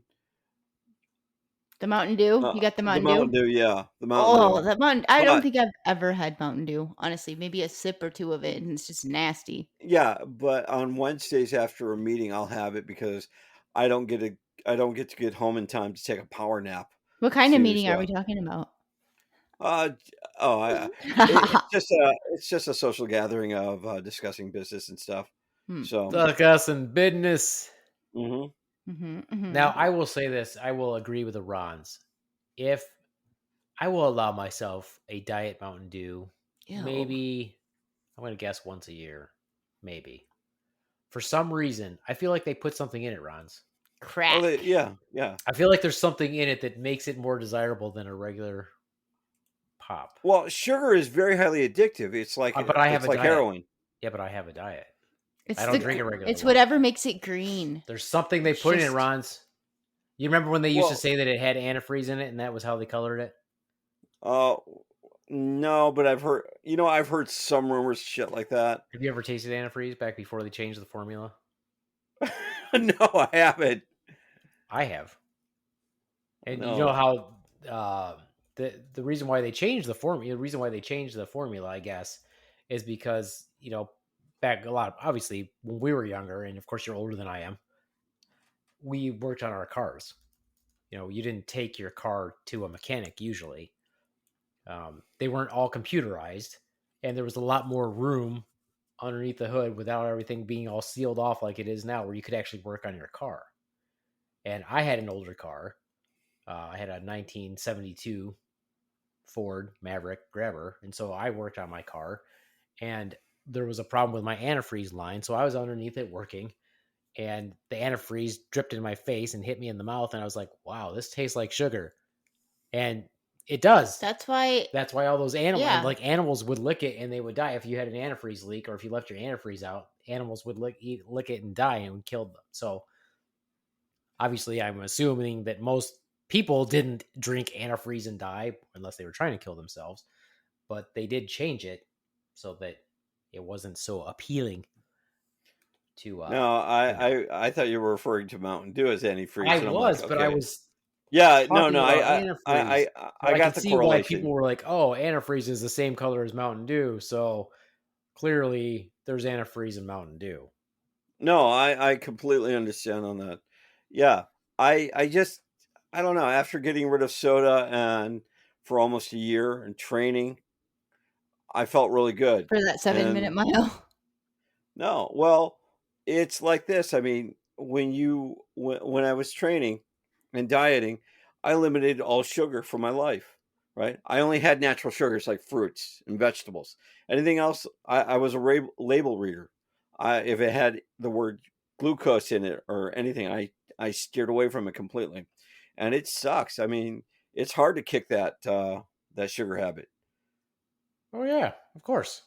the Mountain Dew. You got the Mountain Dew? The Mountain Dew, yeah. The Mountain Dew. The Mountain. I don't think I've ever had Mountain Dew. Honestly, maybe a sip or 2 of it, and it's just nasty. Yeah, but on Wednesdays after a meeting, I'll have it because I don't get to get home in time to take a power nap. What kind of meeting are we talking about? It's just a social gathering of discussing business and stuff. So discussing business. Mm-hmm. Now, I will say this. I will agree with the Ronz. If I will allow myself a Diet Mountain Dew, maybe, I'm going to guess once a year, maybe. For some reason, I feel like they put something in it, Ronz. Crack. Yeah. I feel like there's something in it that makes it more desirable than a regular pop. Well, sugar is very highly addictive. It's like but I have it's like heroin. Yeah, but I have a diet. I don't drink it regularly. It's whatever makes it green. There's something they put in it, Ronz. You remember when they used to say that it had antifreeze in it, and that was how they colored it? No, but I've heard some rumors, shit like that. Have you ever tasted antifreeze back before they changed the formula? No, I haven't. I have. And you know how the reason why they changed the formula, I guess, is because, back obviously when we were younger, and of course you're older than I am, we worked on our cars. You didn't take your car to a mechanic usually. They weren't all computerized, and there was a lot more room underneath the hood without everything being all sealed off like it is now, where you could actually work on your car. And I had an older car. I had a 1972 Ford Maverick Grabber, and so I worked on my car, and there was a problem with my antifreeze line, so I was underneath it working, and the antifreeze dripped in my face and hit me in the mouth, and I was like, wow, this tastes like sugar. And it does. That's why all those animals, Yeah. like animals would lick it and they would die. If you had an antifreeze leak or if you left your antifreeze out, animals would lick it and die and kill them. So obviously I'm assuming that most people didn't drink antifreeze and die unless they were trying to kill themselves, but they did change it so that it wasn't so appealing to No, I thought you were referring to Mountain Dew as antifreeze. I and I'm was, like, but okay. I was Yeah, no, talking no, about I antifreeze. But I got can the see why correlation. people were like, "Oh, antifreeze is the same color as Mountain Dew," so clearly there's antifreeze in Mountain Dew. No, I completely understand on that. Yeah, I just I don't know. After getting rid of soda and for almost a year and training, I felt really good. for that 7-minute And mile. no, well, it's like this. I mean, when I was training and dieting, I eliminated all sugar from my life. Right? I only had natural sugars like fruits and vegetables. Anything else, I was a label reader. If it had the word glucose in it or anything, I steered away from it completely, and it sucks. I mean, it's hard to kick that sugar habit. Oh yeah, of course.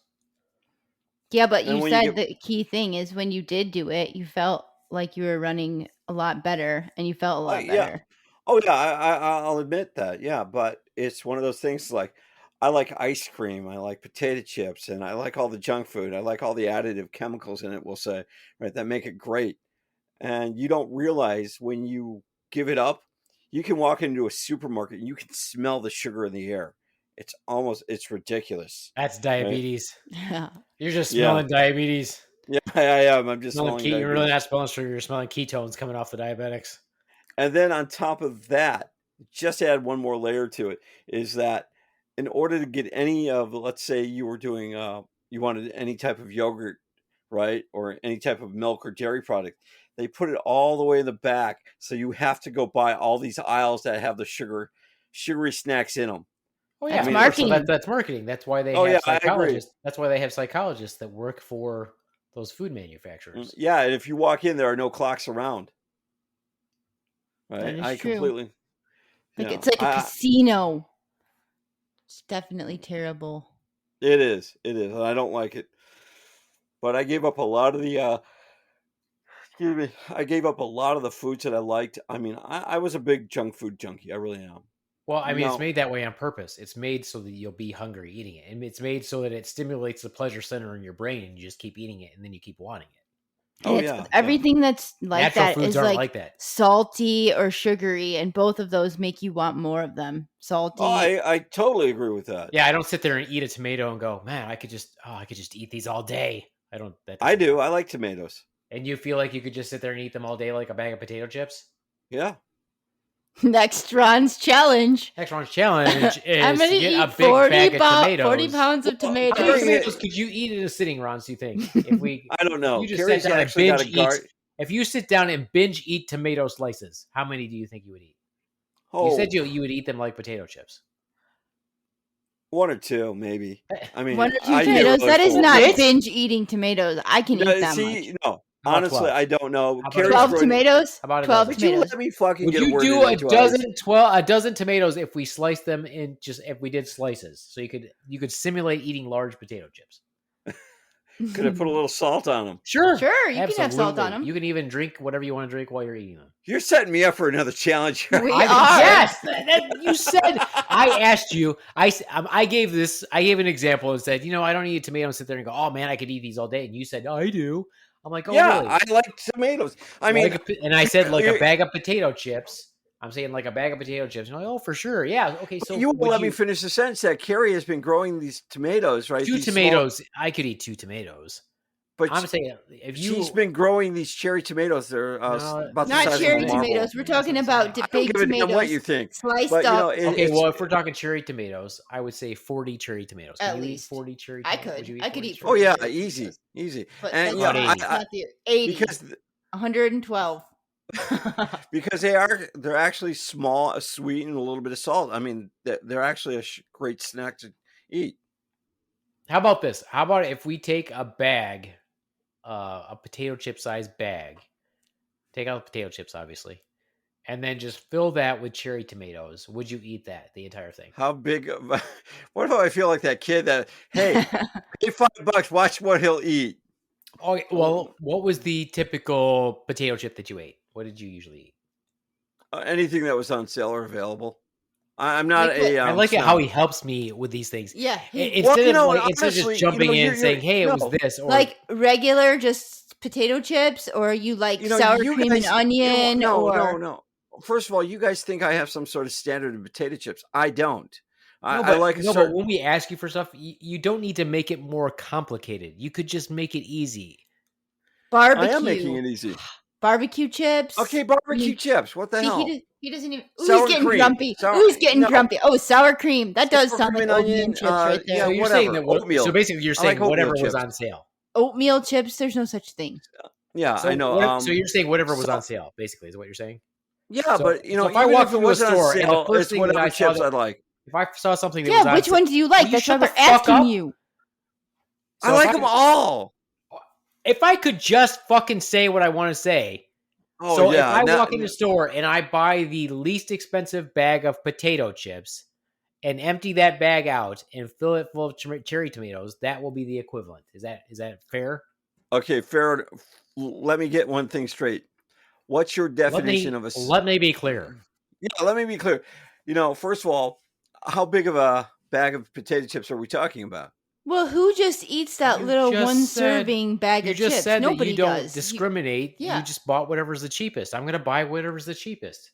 Yeah, but And you when you said get the key thing is when you did do it, you felt like you were running a lot better and you felt a lot yeah, better. oh yeah, I'll admit that. Yeah, but it's one of those things like I like ice cream, I like potato chips, and I like all the junk food. I like all the additive chemicals in it. We'll say right that make it great. And you don't realize when you give it up, you can walk into a supermarket and you can smell the sugar in the air. It's ridiculous. That's Right? diabetes. Yeah. You're just Yeah. smelling diabetes. Yeah, I am. I'm just Smelling smelling you're really diabetes. not smelling sugar. You're smelling ketones coming off the diabetics. And then on top of that, just add one more layer to it, is that in order to get any of, let's say you were doing, you wanted any type of yogurt, right? Or any type of milk or dairy product, they put it all the way in the back. So you have to go buy all these aisles that have the sugary snacks in them. Oh yeah, That's of course. So marketing. that's marketing. That's why they Oh have yeah, I agree. psychologists. That's why they have psychologists that work for those food manufacturers. Yeah, and if you walk in, there are no clocks around. That Right? is I true. completely. Like Yeah, it's like a casino. It's definitely terrible. It is, and I don't like it. But I gave up a lot of the. Excuse me. I gave up a lot of the foods that I liked. I mean, I was a big junk food junkie. I really am. Well, I mean, it's No. made that way on purpose. It's made so that you'll be hungry eating it, and it's made so that it stimulates the pleasure center in your brain, and you just keep eating it, and then you keep wanting it. Oh And it's yeah, everything that's like Natural that foods is aren't like like that. salty or sugary, and both of those make you want more of them. Salty. Oh, I totally agree with that. Yeah, I don't sit there and eat a tomato and go, man, I could just eat these all day. I don't. I do. I like tomatoes. And you feel like you could just sit there and eat them all day like a bag of potato chips? Yeah. Next Ron's challenge. Next Ron's challenge is I'm gonna to get eat a big bag of tomatoes. 40 pounds of How many tomatoes. tomatoes could you eat in a sitting, Ron? Do you think? If we, I don't know. you just Carrie's sat down and actually got a binge guard. if you sit down and binge eat tomato slices, how many do you think you would eat? Oh, You said you would eat them like potato chips. one or two, maybe. I mean, 1 or 2 I get tomatoes. really That is full. not Bits? binge eating tomatoes. I can eat that See, much. no. How about Honestly, 12? I don't know. How about Carrie's 12 going- tomatoes? How about a 12 dozen? Would you tomatoes. let me fucking Would get a you word do in a edgewise? dozen tomatoes if we sliced them in if we did slices? So you could simulate eating large potato chips. Could have put a little salt on them. Sure. Sure, you can have salt on Absolutely. them. You can even drink whatever you want to drink while you're eating them. You're setting me up for another challenge. We are. Yes, you said. I asked you. I gave an example and said, I don't eat a tomato and sit there and go, oh man, I could eat these all day. And you said, I do. I'm like, oh Yeah, really? I like tomatoes. I mean, and I said like a bag of potato chips. I'm saying like a bag of potato chips. And you're like, oh, for sure. Yeah. Okay. So you would won't let me finish the sentence that Carrie has been growing these tomatoes, right? two These tomatoes. I could eat 2 tomatoes. But I'm saying if you she's been growing these cherry tomatoes. They're about the Not size cherry of a marble. tomatoes. We're talking about I don't big give a damn tomatoes. what you think. Sliced But, up. okay, well, if we're talking cherry tomatoes, I would say 40 cherry tomatoes. Can At you least. eat 40 cherry I tomatoes? could. Would you I could 40 eat cherry Oh yeah, cherry easy, tomatoes. easy. But And that's yeah, not not the 80. because 112. because they're actually small, sweet, and a little bit of salt. I mean, they're actually a great snack to eat. How about this? How about if we take a bag, a potato chip sized bag, take out the potato chips, obviously, and then just fill that with cherry tomatoes, would you eat that, the entire thing? How big? What if I feel like that kid that, hey, pay $5, watch what he'll eat? Okay, well, what was the typical potato chip that you ate? What did you usually eat? Anything that was on sale or available. I'm not Like what? a. I like it snob. how he helps me with these things. Yeah. Instead of honestly, just jumping in and you're- saying, "Hey, it no. was this," or Like regular just potato chips, or you like sour you cream guys- and onion, or no. First of all, you guys think I have some sort of standard of potato chips. I don't. no, I like a but certain. when we ask you for stuff, you don't need to make it more complicated. You could just make it easy. barbecue. I am making it easy. Barbecue chips. Okay, barbecue chips. What the See, hell? he doesn't even. Ooh, Sour he's getting cream. grumpy. Sour- Ooh, he's getting no. grumpy. Oh, sour cream. That does Sour sound cream like and oatmeal onion, chips right there. yeah, So you're whatever. saying that Oatmeal. So basically, you're I like saying whatever oatmeal was chips. on sale. Oatmeal chips. There's no such thing. Yeah, So I know. so you're saying whatever was so- on sale, basically, is what you're saying. Yeah, So- but so if I even walk if it into a wasn't on store and the sale, first it's thing that whatever I saw chips that- I like. If I saw something that was Yeah, on which sale, ones do you like? will you That's why shut the we're fuck asking up? you. So I if like them all. If I could just fucking say what I want to say. Oh So yeah. if I now- walk into a store and I buy the least expensive bag of potato chips and empty that bag out and fill it full of cherry tomatoes, that will be the equivalent. Is that fair? Okay, fair. Let me get one thing straight. What's your definition of a? Let me be clear. Yeah, let me be clear. First of all, how big of a bag of potato chips are we talking about? Well, who just eats that You little just one said- serving bag You of just chips? said Nobody that you don't does. discriminate. Yeah. You just bought whatever's the cheapest. I'm going to buy whatever's the cheapest.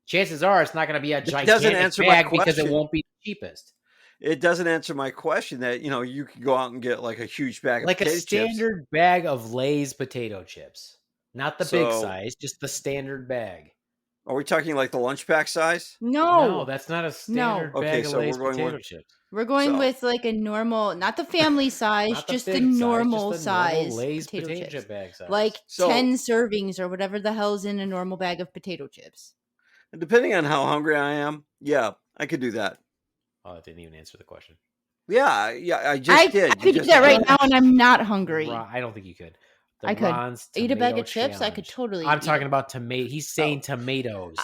Chances are it's not going to be a That gigantic doesn't answer my bag because it question. won't be the cheapest. It doesn't answer my question that you could go out and get like a huge bag of Like a potato chips. standard bag of Lay's potato chips. Not the big So- size, just the standard bag. Are we talking like the lunch pack size? No, that's not a standard No. Okay, bag of so we're Lay's going potato with- chips. We're going So- with like a normal, not the family size, Not just the big size, normal just the normal size Lay's potato chips. chip bag size. Like So- 10 servings or whatever the hell's in a normal bag of potato chips. Depending on how hungry I am, yeah, I could do that. Oh, it didn't even answer the question. Yeah, I just I did. could do that right now and I'm not hungry. I don't think you could. The I could Ronz eat a bag tomato of chips. I could challenge. totally I'm eat talking it. about tomato. He's saying tomatoes.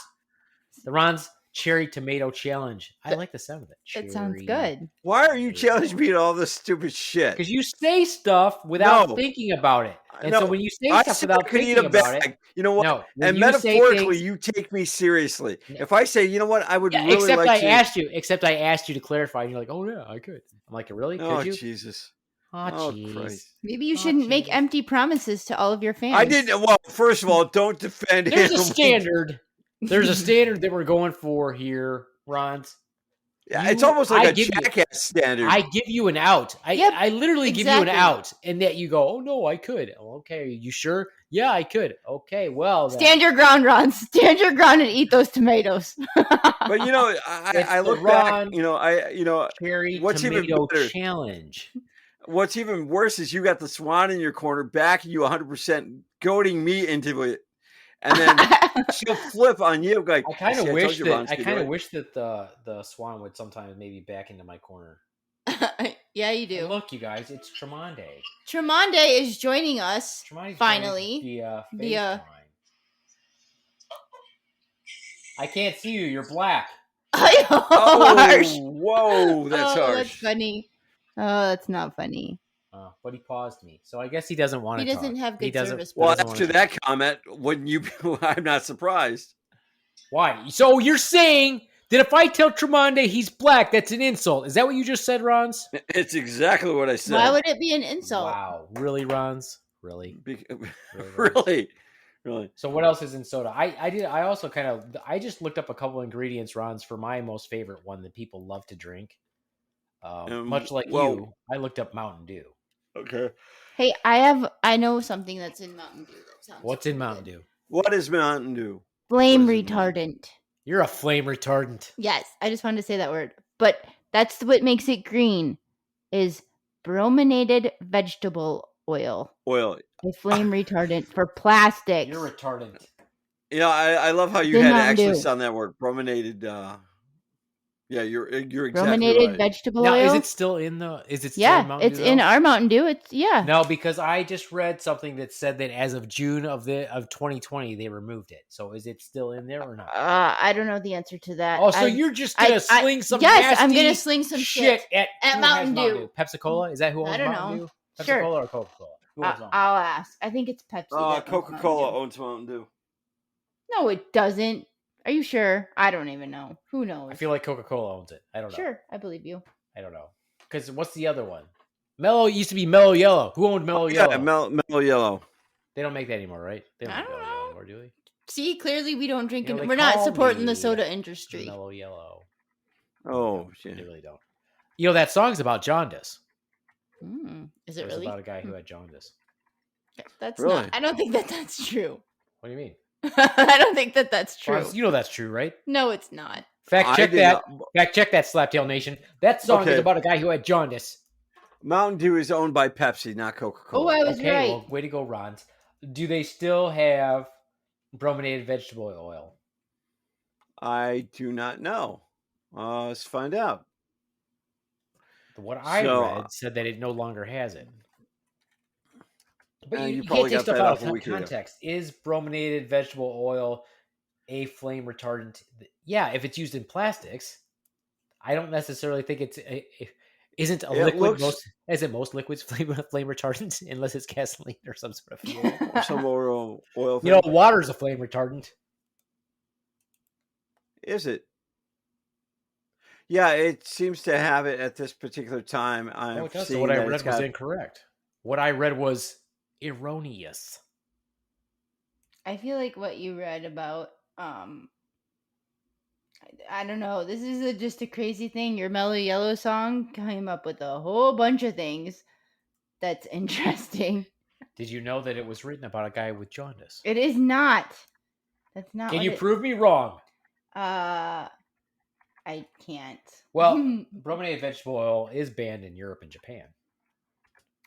The Ronz cherry tomato challenge. I like the sound of it. That sounds good. Why are you challenging me to all this stupid shit? Because you say stuff without No. thinking about it. And No, so when you say I stuff said I without could eat thinking a about bag. it, You know what? no. when And you say metaphorically, things- you take me seriously. No. If I say, you know what, I would Yeah, really except like I to. asked you to clarify, and you're like, "Oh yeah, I could." I'm like, "Really? Oh Could you?" Jesus! Oh Oh, jeez. Christ. Maybe you Oh, shouldn't make jeez. empty promises to all of your fans. I didn't. Well, first of all, don't defend There's him. a standard. There's a standard that we're going for here, Ronz. Yeah, it's almost like I a give you- jackass standard. I give you an out. Yep, I literally give you an exactly. out, and that you go, "Oh no, I could." Oh, okay, you sure? Yeah, I could. Okay, well, then. Stand your ground, Ron. Stand your ground and eat those tomatoes. but It's I the look back. Ron cherry what's even tomato better- challenge. What's even worse is you got the swan in your corner, backing you 100%, goading me into it, and then she'll flip on you. Like I kind "See, of told wish you that Ron's gonna do it." wish that the swan would sometimes maybe back into my corner. Yeah, you And do. look, you guys, it's Tremonde. Tremonde is joining us. Tremonde's Finally, joining via- FaceTime. I can't see you. You're black. Harsh. Whoa, that's Oh, harsh. that's funny. Oh, that's not funny. But he paused me, so I guess he doesn't want to. He doesn't have good service. Well, doesn't after wanna that comment, wouldn't you? I'm not surprised. Why? So you're saying that if I tell Tremonde he's black, that's an insult? Is that what you just said, Ronz? It's exactly what I said. Why would it be an insult? Wow, really, Ronz? Really? Really? Really? So what else is in soda? I also I just looked up a couple ingredients, Ronz, for my most favorite one that people love to drink. Much like you, I looked up Mountain Dew. Okay. Hey, I know something that's in Mountain Dew. That sounds What's in pretty Mountain good. Dew? What is Mountain Dew? Flame What is it, retardant. You're a flame retardant. Yes, I just wanted to say that word. But that's what makes it green is brominated vegetable oil. Oil. A flame retardant for plastics. You're retardant. I love how you It's in had to Mountain actually Dew. sound that word. Brominated. Yeah, you're exactly Brominated right. vegetable Now, oil. is it still in the? Is it still in Yeah, Mountain it's Dew? in though? our Mountain Dew. It's No, because I just read something that said that as of June of 2020 they removed it. So is it still in there or not? I don't know the answer to that. Oh, so you're just gonna sling some yes, nasty I'm gonna sling some shit at who Mountain has Dew. Pepsi Cola? Is that who owns I don't Mountain know. Dew? Pepsi Sure. Cola or Coca Cola? Who owns Mountain I'll ask. I think it's Pepsi. that owns Coca-Cola Mountain Dew. owns Mountain Dew. No, it doesn't. Are you sure? I don't even know. Who knows? I feel like Coca Cola owns it. I don't know. Sure, I believe you. I don't know. Because what's the other one? Mellow used to be Mellow Yellow. Who owned Mellow Yellow? Yeah, Mellow Yellow. They don't make that anymore, right? They don't I make don't Mellow know. Yellow anymore, do they? See, clearly we don't drink You know, it. they We're not call supporting the me soda industry. Mellow Yellow. Oh, They shit. really don't. You know, that song's about jaundice. Is it It's really? about a guy who had jaundice. That's Really? not. I don't think that's true. What do you mean? I don't think that's true. Well, you know that's true, right? No, it's not. Fact I check did that. not- Fact check that, Slaptail Nation. That song Okay. is about a guy who had jaundice. Mountain Dew is owned by Pepsi, not Coca-Cola. Oh, I was Okay, right. well, way to go, Ronz. Do they still have brominated vegetable oil? I do not know. Let's find out. What I So- read said that it no longer has it. But And you you can't probably take got stuff that out off a of week ago. context. Is brominated vegetable oil a flame retardant? Yeah, if it's used in plastics. I don't necessarily think isn't a It liquid looks- most liquids flame retardant unless it's gasoline or some sort of fuel. Or some oil thing. You know, water's a flame retardant. Is it? Yeah, it seems to have it at this particular time. I'm it does. So seeing what I that read it's was got- incorrect. What I read was erroneous. I feel like what you read about, I don't know. This is just a crazy thing. Your Mellow Yellow song came up with a whole bunch of things that's interesting. Did you know that it was written about a guy with jaundice? It is not. That's not. Can what you it- prove me wrong? I can't. Well, brominated vegetable oil is banned in Europe and Japan.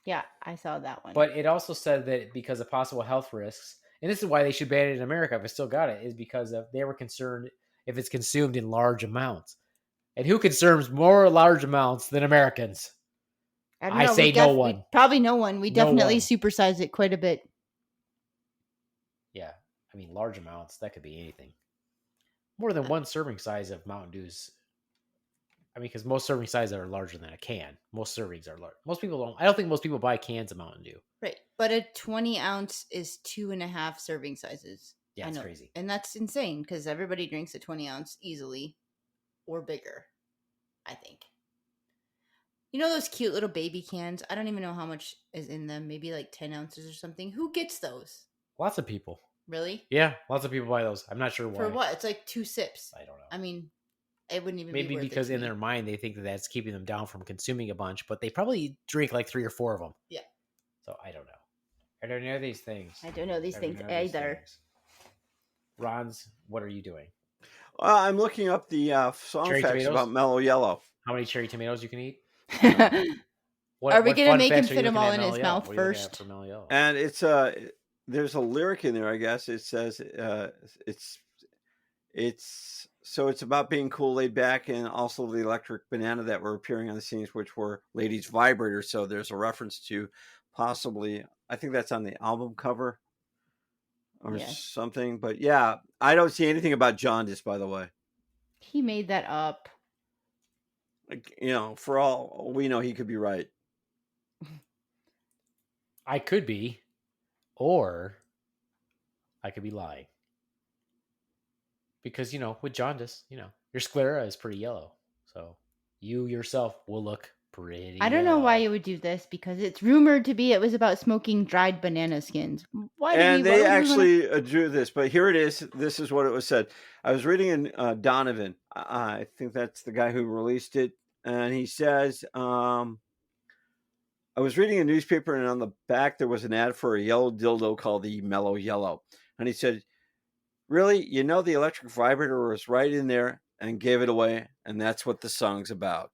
Yeah, I saw that one. But it also said that because of possible health risks, and this is why they should ban it in America if it still got it, is because they were concerned if it's consumed in large amounts. And who consumes more large amounts than Americans? don't I know, say we no one. Probably no one. We No definitely one. supersize it quite a bit. Yeah, I mean, large amounts, that could be anything. More than one serving size of Mountain Dew's. I mean, because most serving sizes are larger than a can. Most servings are large. Most people don't. I don't think most people buy cans of Mountain Dew. Right. But a 20 ounce is 2.5 serving sizes. Yeah, I it's know. crazy. And that's insane because everybody drinks a 20 ounce easily or bigger, I think. You know those cute little baby cans? I don't even know how much is in them. Maybe like 10 ounces or something. Who gets those? Lots of people. Really? Yeah, lots of people buy those. I'm not sure why. For what? It's like 2 sips. I don't know. I mean, it wouldn't even Maybe be worth because it to in me. their mind they think that that's keeping them down from consuming a bunch, but they probably drink like 3 or 4 of them. Yeah. So I don't know. I don't know these things. I don't know these I things don't know these either. things. Ronz, what are you doing? I'm looking up the song Cherry facts tomatoes? about Mellow Yellow. How many cherry tomatoes you can eat? Are we gonna fun make him facts are you fit 'em looking all at in his Mellow Yellow? mouth What are you looking at first? for Mellow Yellow? And it's there's a lyric in there, I guess. It says it's about being cool, laid back, and also the electric banana that were appearing on the scenes, which were ladies' vibrators. So there's a reference to possibly, I think that's on the album cover or Yes. something. But yeah, I don't see anything about jaundice, by the way. He made that up. Like, for all we know, he could be right. I could be, or I could be lying. Because, with jaundice, your sclera is pretty yellow. So you yourself will look pretty I don't know why yellow. you would do this because it's rumored to be it was about smoking dried banana skins. Why? And why they would we actually drew this, but here it is. This is what it was said. I was reading in Donovan. I think that's the guy who released it, and he says, "I was reading a newspaper, and on the back there was an ad for a yellow dildo called the Mellow Yellow." And he said, "Really? The electric vibrator was right in there and gave it away, and that's what the song's about."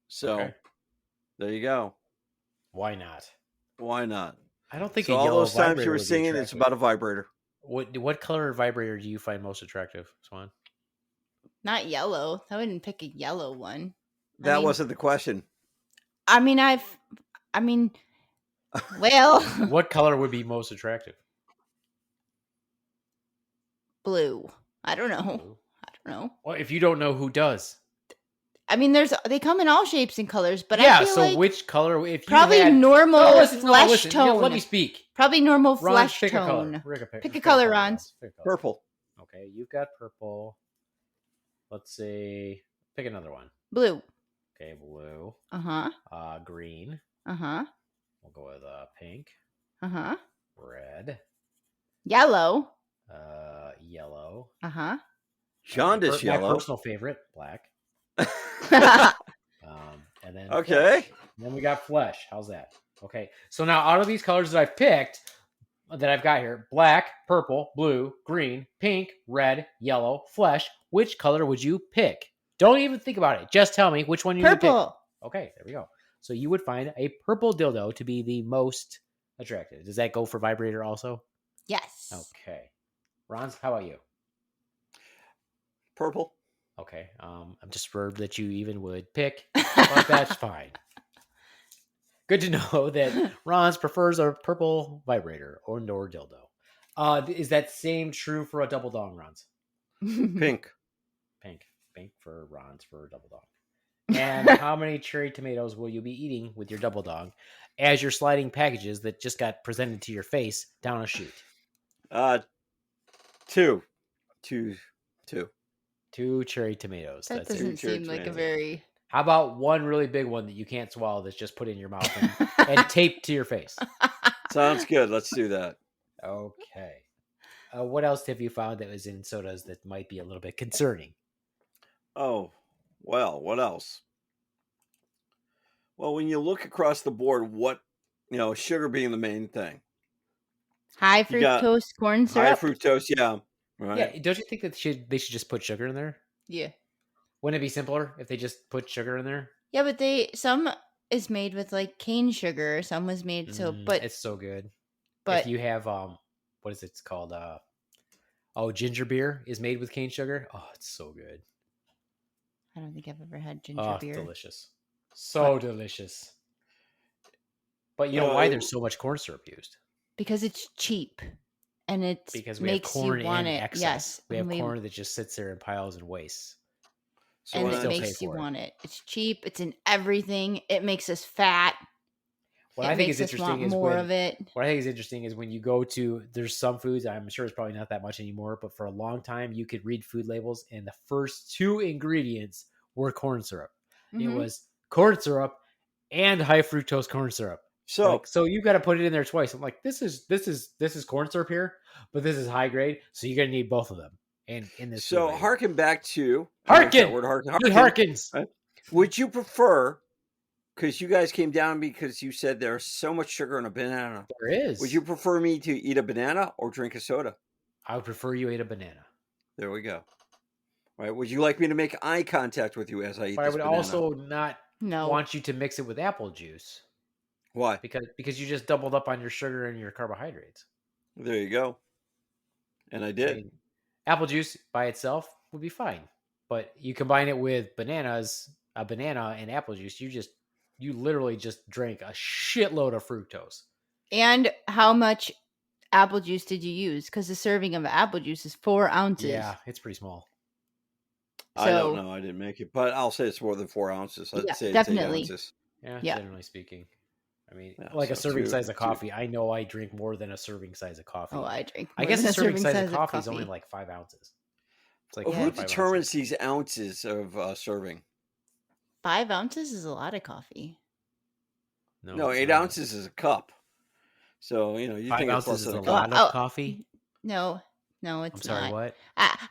So Okay. there you go. Why not? Why not? I don't think So a all yellow those times vibrator you were would be singing, it's attractive. about a vibrator. What color vibrator do you find most attractive, Swan? Not yellow. I wouldn't pick a yellow one. That wasn't the question. Well, What color would be most attractive? blue. I don't know. Blue. I don't know. Well, if you don't know, who does? I mean, they come in all shapes and colors, but yeah. I feel So like which color? If you probably had... normal flesh listen, tone. let me speak. Probably normal Ronz, flesh pick tone. A color. Pick a color, Ronz. Pick a color. Purple. Okay, you've got purple. Let's say pick another one. Blue. Okay, blue. Green. We'll go with pink. Red. Yellow. Yellow. Jaundice My yellow. personal favorite, black. And then Okay. flesh. And then we got flesh. How's that? Okay. So now out of these colors that I've picked, that I've got here, black, purple, blue, green, pink, red, yellow, flesh, which color would you pick? Don't even think about it. Just tell me which one you would pick. Purple. Okay, there we go. So you would find a purple dildo to be the most attractive. Does that go for vibrator also? Yes. Okay. Ronz, how about you? Purple. Okay. I'm disturbed that you even would pick, but that's fine. Good to know that Ronz prefers a purple vibrator or indoor dildo. Is that same true for a double dong, Ronz? Pink. Pink for Ronz for a double dong. And how many cherry tomatoes will you be eating with your double dong as you're sliding packages that just got presented to your face down a chute? 2. 2 cherry tomatoes. That That's it. doesn't seem like a very... How about one really big one that you can't swallow that's just put in your mouth and taped to your face? Sounds good. Let's do that. Okay. What else have you found that was in sodas that might be a little bit concerning? Oh, well, what else? Well, when you look across the board, sugar being the main thing. High fructose corn syrup. High fructose, yeah. Right. Yeah, don't you think that they should just put sugar in there? Yeah. Wouldn't it be simpler if they just put sugar in there? Yeah, but some is made with like cane sugar. Some was made but it's so good. But if you have what is it? It's called ginger beer is made with cane sugar. Oh, it's so good. I don't think I've ever had ginger beer. Delicious. So delicious. But you know why there's so much corn syrup used? Because it's cheap. And it makes corn you want in it. Excess. Yes. We have corn that just sits there in piles and wastes. So and it makes you want it. It's cheap. It's in everything. It makes us fat. What I think is interesting is more of it. What I think is interesting is when you go to, there's some foods, I'm sure it's probably not that much anymore, but for a long time you could read food labels and the first 2 ingredients were corn syrup. It was corn syrup and high fructose corn syrup. So you got to put it in there twice. I'm like, this is corn syrup here, but this is high grade, so you're gonna need both of them. And in this, so harken back to harken. He harkens. Right? Would you prefer? Because you guys came down because you said there's so much sugar in a banana. There is. Would you prefer me to eat a banana or drink a soda? I would prefer you eat a banana. There we go. Right? Would you like me to make eye contact with you as I eat? But this I would banana? also not want you to mix it with apple juice. Why? Because you just doubled up on your sugar and your carbohydrates. There you go. And I did. I mean, apple juice by itself would be fine, but you combine it with a banana and apple juice, you literally just drank a shitload of fructose. And how much apple juice did you use? Because the serving of apple juice is 4 ounces. Yeah, it's pretty small. I don't know. I didn't make it, but I'll say it's more than 4 ounces. Let's say definitely. It's 8 ounces. Yeah, generally speaking. I mean, a serving size of coffee. I know I drink more than a serving size of coffee. Oh, I drink more I guess a serving size of coffee is only like 5 ounces. It's like who determines these ounces of serving? 5 ounces is a lot of coffee. No, 8 ounces is a cup. So, you 5 think ounces it's is less a than lot of coffee? No, it's not. I'm sorry, what?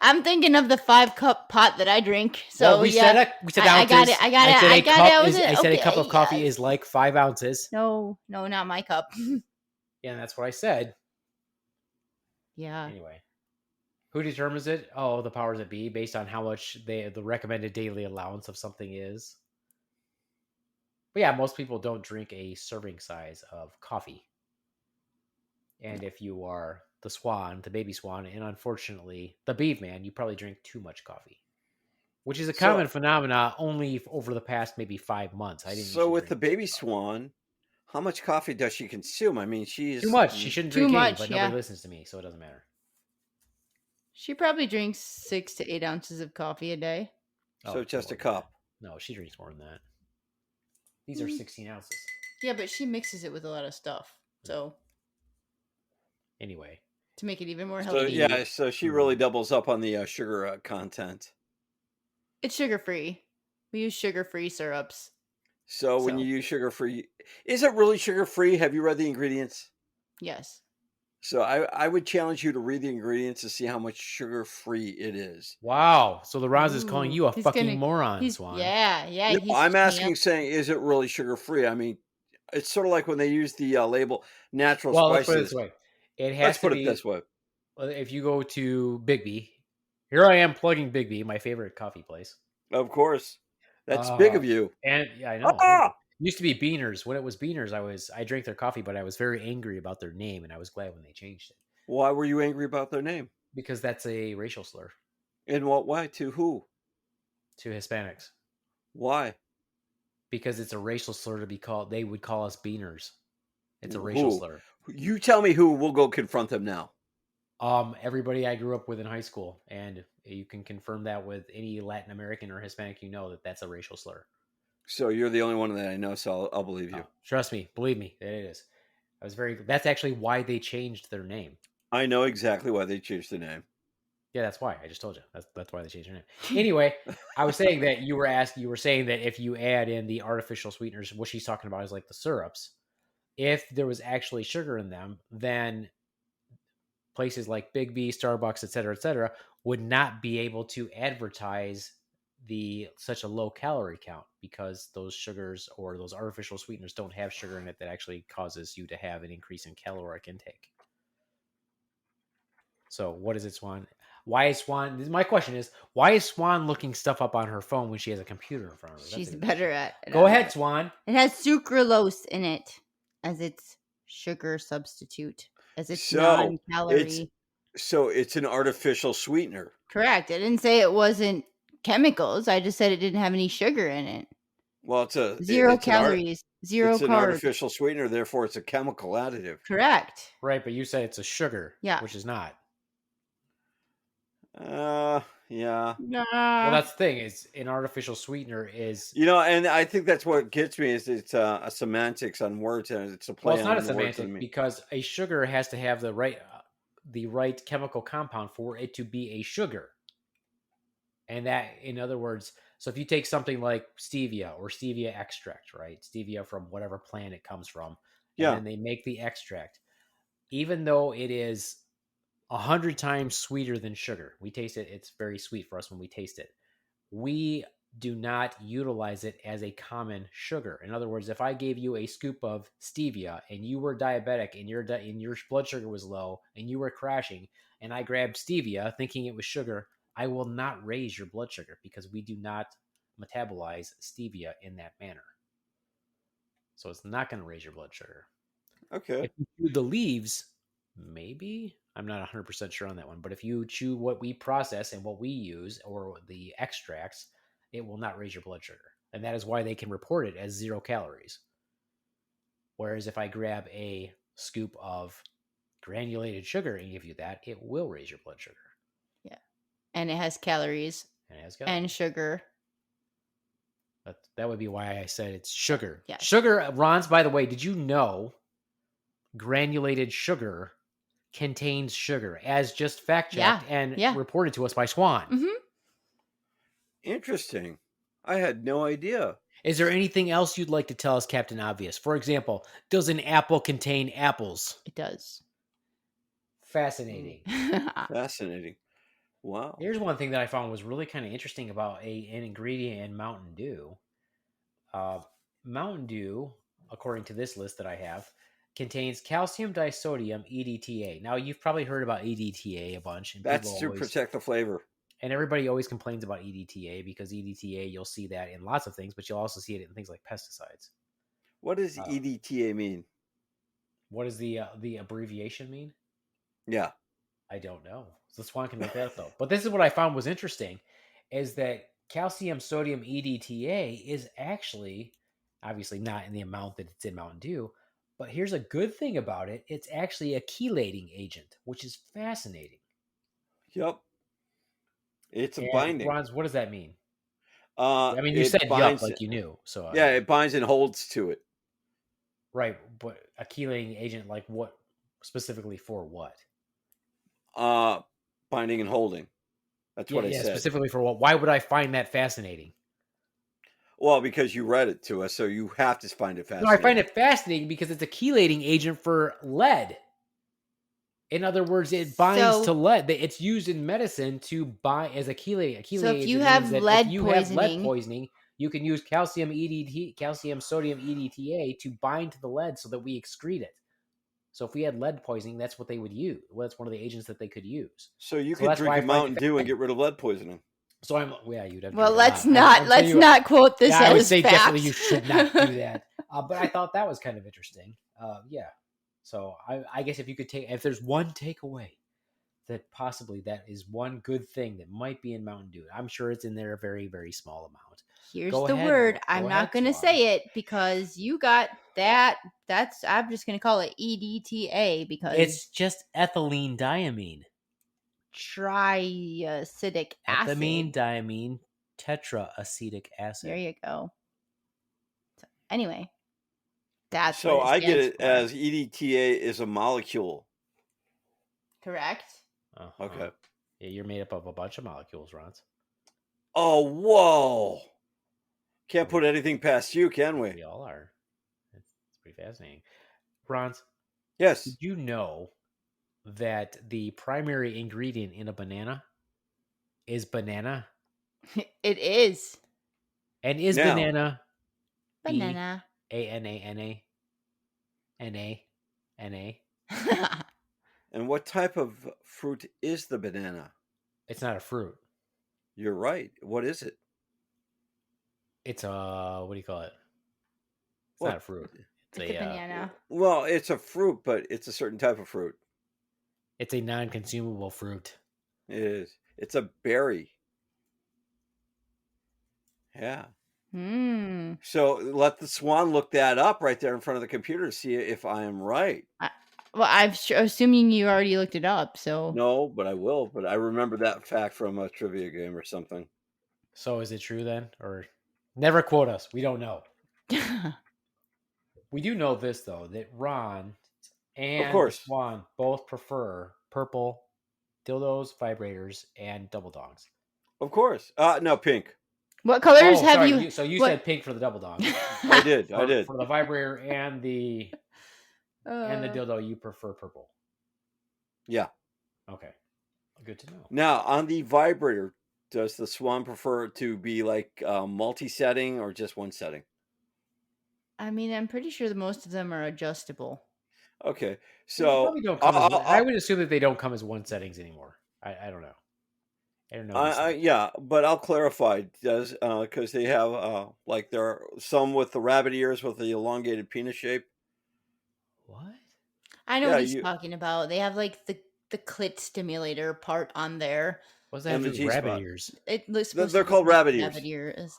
I'm thinking of the 5-cup pot that I drink. So well, we said ounces. I got it. I said a cup of coffee is like 5 ounces. No, not my cup. Yeah, and that's what I said. Yeah. Anyway, who determines it? Oh, the powers that be, based on how much the recommended daily allowance of something is. But yeah, most people don't drink a serving size of coffee. And if you are the swan, the baby swan, and unfortunately the Beaveman, you probably drink too much coffee. which is a So- common phenomena only over the past maybe 5 months. I didn't. So usually with the drink baby swan, how much coffee does she consume? I mean, she's too much. She shouldn't Too drink any, much, but yeah. nobody listens to me, so it doesn't matter. She probably drinks 6 to 8 ounces of coffee a day. So Oh, just a more than cup. that. No, she drinks more than that. These are 16 ounces. Yeah, but she mixes it with a lot of stuff. So Anyway, to make it even more So healthy, yeah, so she really doubles up on the sugar content. it's sugar-free. We use sugar-free syrups. So when So- you use sugar-free, is it really sugar-free? Have you read the ingredients? Yes. So I would challenge you to read the ingredients to see how much sugar-free it is. wow. So the Ronz is calling Ooh, you a he's fucking gonna- moron, Swan. Yeah. No, He's I'm asking, champ. saying, is it really sugar-free? I mean, it's sort of like when they use the label natural Well, let's spices. put it this way. It has Let's to put be. it this way. If you go to Big B, here I am plugging Big B, my favorite coffee place. Of course, that's big of you. And yeah, I know. Ah! Used to be Beaners. When it was Beaners, I drank their coffee, but I was very angry about their name, and I was glad when they changed it Why were you angry about their name? because that's a racial slur In what way? To who? to Hispanics. Why? Because it's a racial slur to be called. They would call us Beaners. It's a Who? racial slur. You tell me who. We'll go confront them now. Everybody I grew up with in high school, and you can confirm that with any Latin American or Hispanic you know that that's a racial slur. So you're the only one that I know, so I'll believe you. Oh, trust me, believe me, it is. That's actually why they changed their name. I know exactly why they changed the name. Yeah, that's why. I just told you. That's why they changed their name. Anyway, I was saying that you were saying that if you add in the artificial sweeteners, what she's talking about is like the syrups. If there was actually sugar in them, then places like Big B, Starbucks, et cetera, would not be able to advertise such a low calorie count because those sugars or those artificial sweeteners don't have sugar in it that actually causes you to have an increase in caloric intake. So what is it, Swan? Why is Swan? My question is, why is Swan looking stuff up on her phone when she has a computer in front of her? That's She's a good better question. at. Go ahead, Swan. It has sucralose in it as its sugar substitute, as its So, non-calorie. So it's an artificial sweetener. Correct. I didn't say it wasn't chemicals. I just said it didn't have any sugar in it. Well, it's a Zero it's an art- calories, zero It's an carbs. artificial sweetener, therefore it's a chemical additive. Correct. Right, but you said it's a sugar, Yeah. which is not. Yeah. Nah. Well, that's the thing is an artificial sweetener is. You know, and I think that's what gets me is it's a semantics on words and it's a play Well, it's not a on the words. semantic because a sugar has to have the right chemical compound for it to be a sugar. And that, in other words, so if you take something like stevia or stevia extract, right? Stevia from whatever plant it comes from, and then they make the extract. Even though it is 100 times sweeter than sugar, we taste it, it's very sweet for us when we taste it. We do not utilize it as a common sugar. In other words, if I gave you a scoop of stevia and you were diabetic and your blood sugar was low and you were crashing, and I grabbed stevia thinking it was sugar, I will not raise your blood sugar because we do not metabolize stevia in that manner. So it's not going to raise your blood sugar. Okay. If you chew the leaves, maybe. I'm not 100% sure on that one. But if you chew what we process and what we use or the extracts, it will not raise your blood sugar. And that is why they can report it as 0 calories. Whereas if I grab a scoop of granulated sugar and give you that, it will raise your blood sugar. Yeah. And it has calories And it has and sugar. That would be why I said it's sugar. Yes. Sugar, Ronz, by the way, did you know granulated sugar contains sugar, as just fact-checked and reported to us by Swan? Mm-hmm. Interesting. I had no idea. Is there anything else you'd like to tell us, Captain Obvious? For example, does an apple contain apples? It does. Fascinating. Fascinating. Wow. Here's one thing that I found was really kind of interesting about an ingredient in Mountain Dew. Mountain Dew, according to this list that I have, contains calcium disodium EDTA. Now, you've probably heard about EDTA a bunch. And that's to protect the flavor. And everybody always complains about EDTA because EDTA, you'll see that in lots of things, but you'll also see it in things like pesticides. What does EDTA mean? What does the abbreviation mean? Yeah. I don't know. So Swan can look that up, though. But this is what I found was interesting, is that calcium sodium EDTA is actually obviously not in the amount that it's in Mountain Dew, but here's a good thing about it. It's actually a chelating agent, which is fascinating. Yep. It's a And binding. Ronz, what does that mean? I mean, you It said binds yup like you knew. So Yeah, it binds and holds to it. right, but a chelating agent, like what specifically for what? Binding and holding. That's what I said. Specifically for what? Why would I find that fascinating? Well, because you read it to us, so you have to find it fascinating. No, I find it fascinating because it's a chelating agent for lead. In other words, it binds to lead. It's used in medicine to bind as a chelating. So if you have lead poisoning, you can use calcium sodium EDTA to bind to the lead so that we excrete it. So if we had lead poisoning, that's what they would use. Well, that's one of the agents that they could use. So you could drink a Mountain Dew and get rid of lead poisoning. So you'd have. Well, let's not quote this as I would say fact. definitely you should not do that. But I thought that was kind of interesting. Yeah. So I guess if there's one takeaway, that possibly that is one good thing that might be in Mountain Dew. I'm sure it's in there a very, very small amount. Here's the word. I'm not going to say it because you got that. I'm just going to call it EDTA because it's just ethylene diamine. Triacetic acid. Ethylene diamine tetraacetic acid. There you go. So, anyway, that's so I get it as EDTA is a molecule. Correct. Okay. Yeah, you're made up of a bunch of molecules, Ronz. Oh, whoa. Can't put anything past you, can we? We all are. It's pretty fascinating. Ronz? Yes. Did you know that the primary ingredient in a banana is banana? It is. And is banana banana BANANA NA? And what type of fruit is the banana? It's not a fruit. You're right. What is it? It's what do you call it? It's not a fruit. It's a banana. Well, it's a fruit, but it's a certain type of fruit. It's a non-consumable fruit. It is. It's a berry. Yeah. So let the Swan look that up right there in front of the computer to see if I am right. Well, I'm assuming you already looked it up, so... No, but I will. But I remember that fact from a trivia game or something. So is it true then? Or never quote us. We don't know. We do know this, though, that Ron and Swan both prefer purple dildos, vibrators, and double dongs. Of course. No, pink. What colors have you... So you said pink for the double dong. I did. For the vibrator and the dildo, you prefer purple. Yeah. Okay. Good to know. Now, on the vibrator, does the Swan prefer it to be like multi-setting or just one setting? I mean, I'm pretty sure that most of them are adjustable. Okay. So I would assume that they don't come as one settings anymore. I don't know. I don't know. Yeah, but I'll clarify. Does because they have like there are some with the rabbit ears with the elongated penis shape. What? I know what he's talking about. They have like the clit stimulator part on there. What's that? The rabbit ears. They're called rabbit ears. Rabbit ears.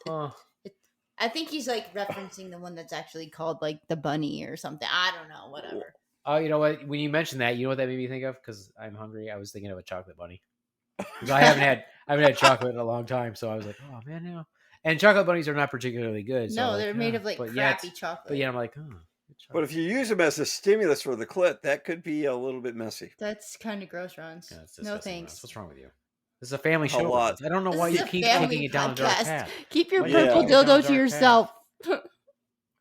I think he's like referencing the one that's actually called like the bunny or something. I don't know. Whatever. Oh, you know what? When you mentioned that, you know what that made me think of? Because I'm hungry. I was thinking of a chocolate bunny. I haven't had chocolate in a long time, so I was like, oh man, no. And chocolate bunnies are not particularly good. So no, they're made of like crappy chocolate. But yeah, I'm like, oh. But if you use them as a stimulus for the clit, that could be a little bit messy. That's kind of gross, Ronz. Yeah, no thanks. What's wrong with you? This is a family show. I don't know why you keep taking it down the dark path. Keep your purple dildo to yourself.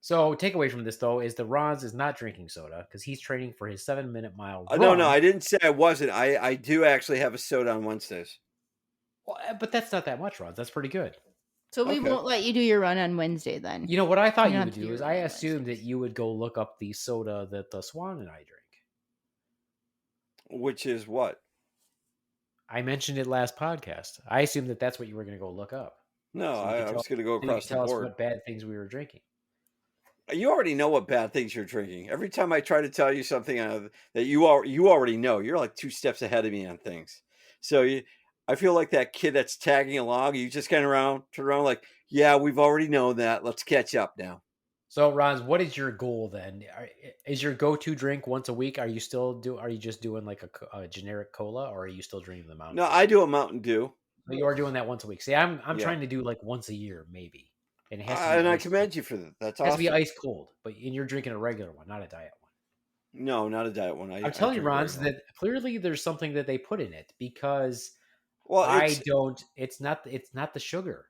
So, takeaway from this though is the Ronz is not drinking soda because he's training for his 7-minute mile run. No, I didn't say I wasn't. I do actually have a soda on Wednesdays. Well, but that's not that much, Ronz. That's pretty good. So we won't let you do your run on Wednesday then. You know what I thought you would do is I assumed that you would go look up the soda that the Swan and I drink. Which is what? I mentioned it last podcast. I assumed that that's what you were going to go look up. No, so I was going to go across the board. Tell us what bad things we were drinking. You already know what bad things you're drinking. Every time I try to tell you something that you already know, you're like 2 steps ahead of me on things. So I feel like that kid that's tagging along. You just kind of turn around like, yeah, we've already known that. Let's catch up now. So, Ronz, what is your goal then? Is your go-to drink once a week? Are you just doing like a generic cola, or are you still drinking the Mountain No, Dew? I do a Mountain Dew. So you are doing that once a week. See, I'm Yeah. trying to do like once a year, maybe. And it has to be And I ice commend cold. you for that. That's It has awesome. to be ice cold, and you're drinking a regular one, not a diet one. No, not a diet one. I'm telling you, Ronz, that clearly there's something that they put in it because It's not the sugar.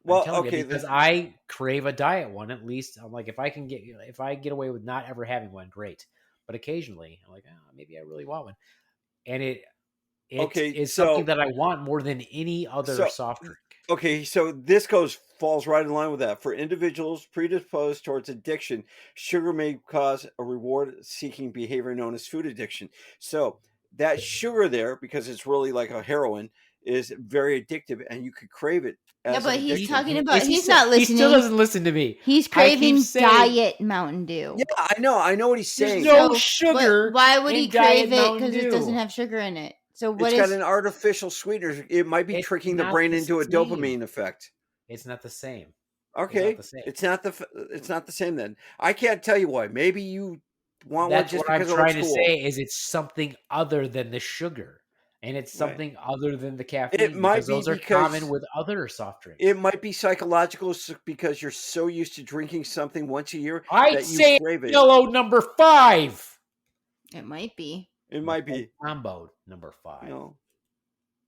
Well, I'm telling okay, you, because I crave a diet one. At least I'm like, if I get away with not ever having one, great. But occasionally, I'm like, maybe I really want one, and it is something that I want more than any other soft drink. Okay, so this falls right in line with that. For individuals predisposed towards addiction, sugar may cause a reward-seeking behavior known as food addiction. So that sugar there, because it's really like a heroin, is very addictive, and you could crave it. But he's talking about he's not listening. He still doesn't listen to me. He's craving diet Mountain Dew. Yeah, I know what he's saying. There's no sugar. Why would he crave it? Because it doesn't have sugar in it. So it's got an artificial sweetener. It might be tricking the brain into a dopamine effect. It's not the same. Okay, it's not the same then. I can't tell you why. Maybe you want one just because what I'm trying to say is it's something other than the sugar, and it's something other than the caffeine. It might be those are common with other soft drinks. It might be psychological because you're so used to drinking something once a year. I'd say yellow number 5. It might be. It might be combo number 5. No.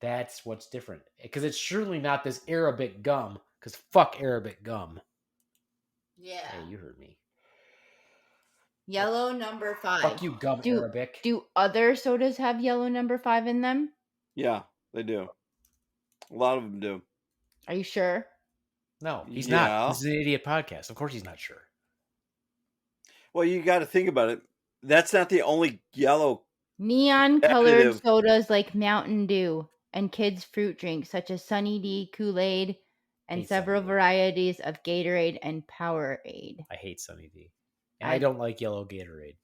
That's what's different. Because it's surely not this Arabic gum. Because fuck Arabic gum. Yeah. Hey, you heard me. Yellow number 5. Fuck you, gum Arabic. Do other sodas have yellow number 5 in them? Yeah, they do. A lot of them do. Are you sure? No, he's not. This is an idiot podcast. Of course he's not sure. Well, you got to think about it. That's not the only yellow. Neon-colored sodas like Mountain Dew and kids' fruit drinks such as Sunny D, Kool-Aid, and several varieties of Gatorade and Powerade. I hate Sunny D. And I don't like yellow Gatorade.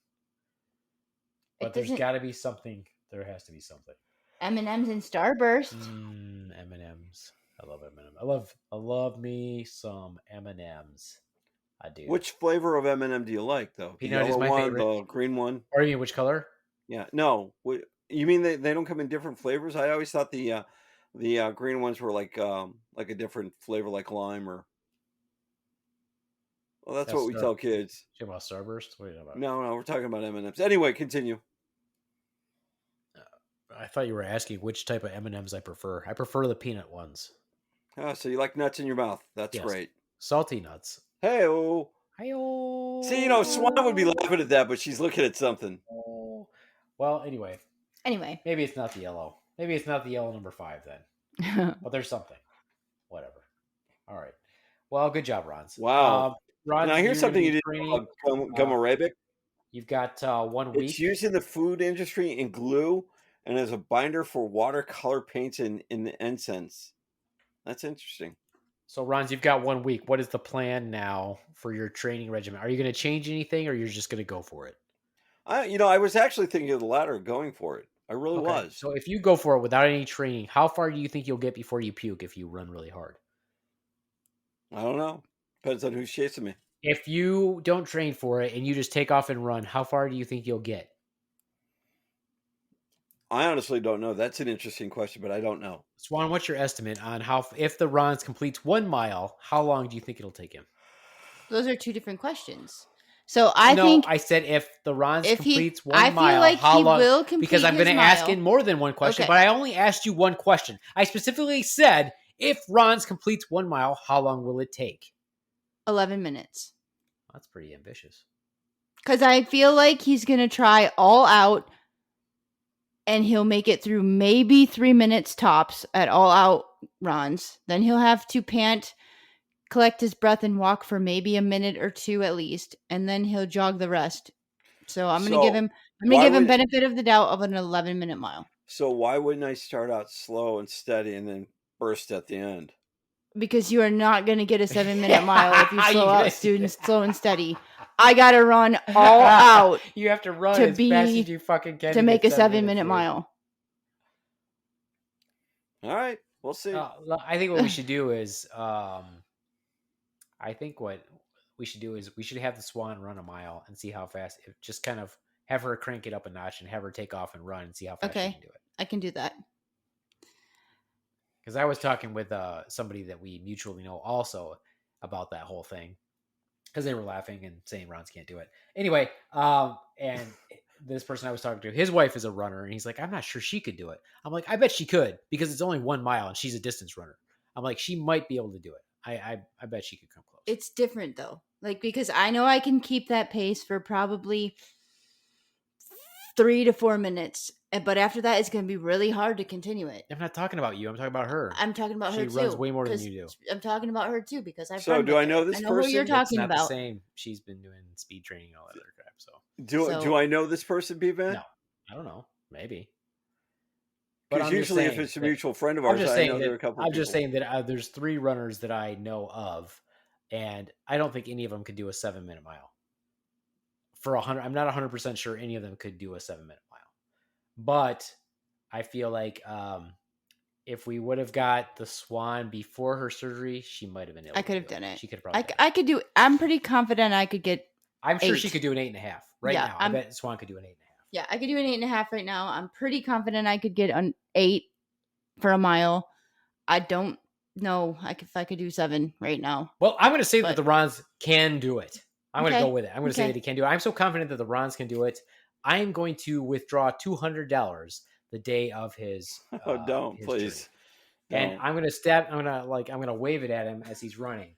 But there's got to be something. There has to be something. M&M's and Starburst. M&M's. I love M&M's. I love me some M&M's. I do. Which flavor of M&M do you like, though? The Peanut is my favorite. The green one? Or you mean which color? Yeah. No. You mean they don't come in different flavors? I always thought the green ones were like a different flavor, like lime or. Well, that's what we tell kids. You talking about Starburst? What are you talking about? No, we're talking about M&Ms. Anyway, continue. I thought you were asking which type of M&Ms I prefer. I prefer the peanut ones. Oh, so you like nuts in your mouth? That's great. Salty nuts. Hey-o. Hey-o. See, Swan would be laughing at that, but she's looking at something. Well, anyway. Maybe it's not the yellow. Maybe it's not the yellow number 5 then. But there's something. Whatever. All right. Well, good job, Ronz. Wow. Ronz, now here's something you did about gum arabic. You've got 1 week. It's used in the food industry in glue and as a binder for watercolor paints in incense. That's interesting. So, Ronz, you've got 1 week. What is the plan now for your training regimen? Are you going to change anything, or you're just going to go for it? I was actually thinking of the latter, going for it. I really was. So, if you go for it without any training, how far do you think you'll get before you puke if you run really hard? I don't know. Depends on who's chasing me. If you don't train for it and you just take off and run, how far do you think you'll get? I honestly don't know. That's an interesting question, but I don't know. Swan, what's your estimate on if the Ronz completes 1 mile, how long do you think it'll take him? Those are 2 different questions. So I said if the Ronz completes 1 mile, I feel like how he long? Will complete because I'm going to ask in more than one question, but I only asked you one question. I specifically said if Ronz completes 1 mile, how long will it take? 11 minutes. That's pretty ambitious. Because I feel like he's going to try all out. And he'll make it through maybe 3 minutes tops at all out runs. Then he'll have to pant, collect his breath, and walk for maybe a minute or 2 at least. And then he'll jog the rest. So I'm going to give him benefit of the doubt of an 11-minute mile. So why wouldn't I start out slow and steady and then burst at the end? Because you are not going to get a 7-minute mile if you slow out students slow and steady. I got to run all out. You have to run as fast as you fucking can to make a 7-minute mile. All right, we'll see. I think what we should do is, I think what we should do is we should have the Swan run a mile and see how fast. Just kind of have her crank it up a notch and have her take off and run and see how fast she Okay. can do it. I can do that. Because I was talking with somebody that we mutually know also about that whole thing. Because they were laughing and saying Ronz can't do it. Anyway, and this person I was talking to, his wife is a runner, and he's like, I'm not sure she could do it. I'm like, I bet she could, because it's only 1 mile and she's a distance runner. I'm like, she might be able to do it. I bet she could come close. It's different though. Like, because I know I can keep that pace for probably 3 to 4 minutes. But after that, it's going to be really hard to continue it. I'm not talking about you. I'm talking about her. I'm talking about her too. She runs way more than you do. I'm talking about her too because I've. So do I know this I know person? who you're talking it's not about. The same. She's been doing speed training and all that other crap. So do I know this person, Beaveman? No, I don't know. Maybe. Because usually, if it's a mutual friend of ours, I know there are a couple. I'm just saying that there's 3 runners that I know of, and I don't think any of them could do a 7-minute mile. For 100, I'm not 100% sure any of them could do a 7-minute mile, but I feel like if we would have got the Swan before her surgery, she might have been able. I could have done it. She could probably. I could do. I'm pretty confident I could get. I'm sure she could do an 8.5 right now. I bet Swan could do an 8.5. Yeah, I could do an 8.5 right now. I'm pretty confident I could get an 8 for a mile. I don't know if I could do 7 right now. Well, I'm going to say that the Ronz can do it. I'm going to go with it. I'm going to say that he can do it. I'm so confident that the Ronz can do it. I am going to withdraw $200 the day of his. Don't his please. Journey. And I'm going to stab. I'm going to wave it at him as he's running.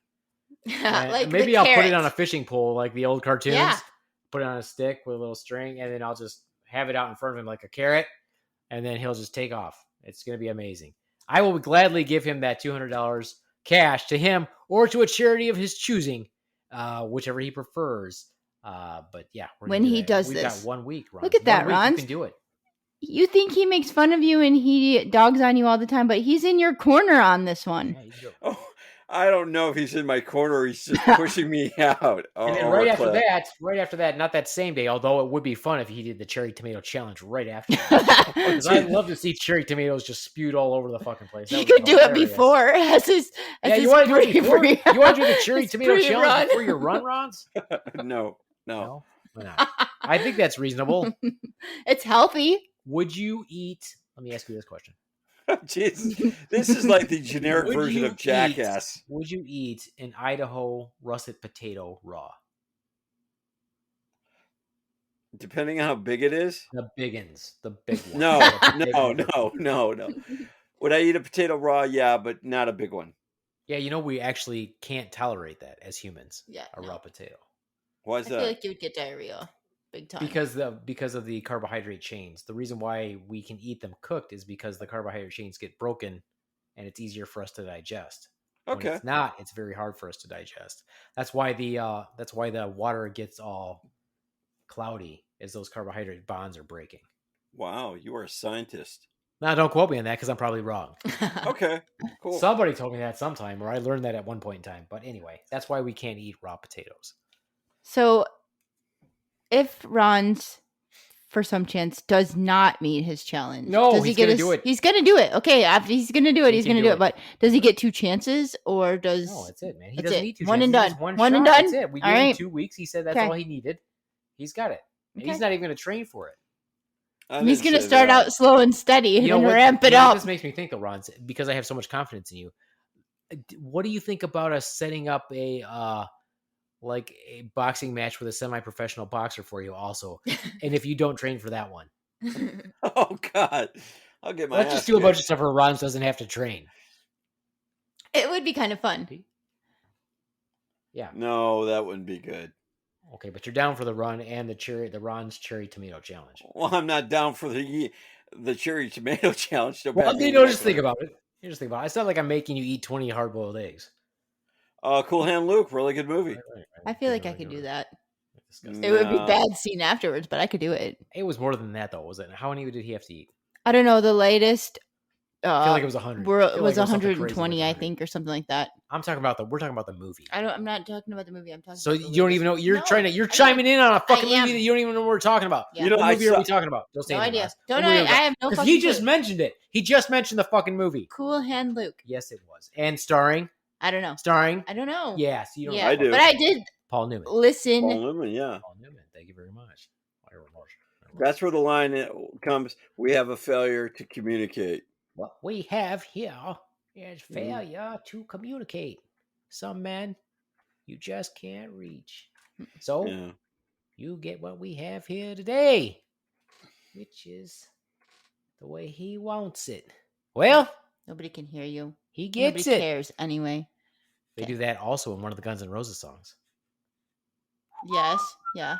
Like maybe I'll put it on a fishing pole like the old cartoons. Yeah. Put it on a stick with a little string, and then I'll just have it out in front of him like a carrot, and then he'll just take off. It's going to be amazing. I will gladly give him that $200 cash to him or to a charity of his choosing, whichever he prefers. But yeah, when he does we've this, got 1 week. Ronz. Look at that, Ronz. You can do it. You think he makes fun of you and he dogs on you all the time, but he's in your corner on this one. Yeah, I don't know if he's in my corner or he's just pushing me out. And then right after that, not that same day, although it would be fun if he did the cherry tomato challenge right after that. Because I'd love to see cherry tomatoes just spewed all over the fucking place. You could do it before. You want to do it before? You want to do the cherry tomato challenge before your run, Ronz? No. Why not? I think that's reasonable. It's healthy. Would you eat? Let me ask you this question. Jeez, this is like the generic version of Jackass. Would you eat an Idaho russet potato raw? Depending on how big it is? The biggins. The big one. No. Would I eat a potato raw? Yeah, but not a big one. Yeah, we actually can't tolerate that as humans. Yeah. Raw potato. Why is that? I feel like you would get diarrhea. Big time. Because of the carbohydrate chains. The reason why we can eat them cooked is because the carbohydrate chains get broken and it's easier for us to digest. Okay. When it's not, it's very hard for us to digest. That's why the water gets all cloudy as those carbohydrate bonds are breaking. Wow, you are a scientist. Now, don't quote me on that because I'm probably wrong. Okay, cool. Somebody told me that sometime, or I learned that at one point in time. But anyway, that's why we can't eat raw potatoes. So if Ronz, for some chance, does not meet his challenge, he's going to do it. He's going to do it. Okay, after he's going to do it, he's going to do it. But does he get 2 chances, or does? No, that's it, man. He doesn't need 2 one chances. And done. One and done. That's it. We gave him 2 weeks. He said that's all he needed. He's got it. And he's not even going to train for it. He's going to start out slow and steady and ramp it up. This makes me think, though, Ron, because I have so much confidence in you. What do you think about us setting up a boxing match with a semi-professional boxer for you also? And if you don't train for that one. Oh, God. I'll get my Let's just do a bunch of stuff where Ron doesn't have to train. It would be kind of fun. Yeah. No, that wouldn't be good. Okay, but you're down for the run and the Ron's cherry tomato challenge. Well, I'm not down for the cherry tomato challenge. Well, just think about it. It's not like I'm making you eat 20 hard-boiled eggs. Cool Hand Luke, really good movie. Right. I feel like I could do that. It would be bad scene afterwards, but I could do it. It was more than that, though, was it? How many did he have to eat? I don't know. The latest I feel like it was 100. It was 120, I think, or something like that. We're talking about the movie. I'm not talking about the movie. I'm talking. So about the you don't even know you're chiming in on a fucking movie that you don't even know what we're talking about. Yeah. You know, What movie are we talking about? Don't say No anything, idea. Roz. Don't What know. movie I are we have no Because fucking he just clue. mentioned it. He just mentioned the fucking movie. Cool Hand Luke. Yes, it was. And starring. I don't know. Starring. I don't know. Yes, you don't. Yeah, I do. but I did Paul Newman. listen. Paul Newman, yeah. Paul Newman. Thank you very much. That's where the line comes. We have a failure to communicate. What we have here is failure to communicate. Some men you just can't reach. So Yeah. you get what we have here today, which is the way he wants it. Well, Nobody can hear you. he gets Nobody it. cares anyway. They do that also in one of the Guns N' Roses songs. Yes. Yeah.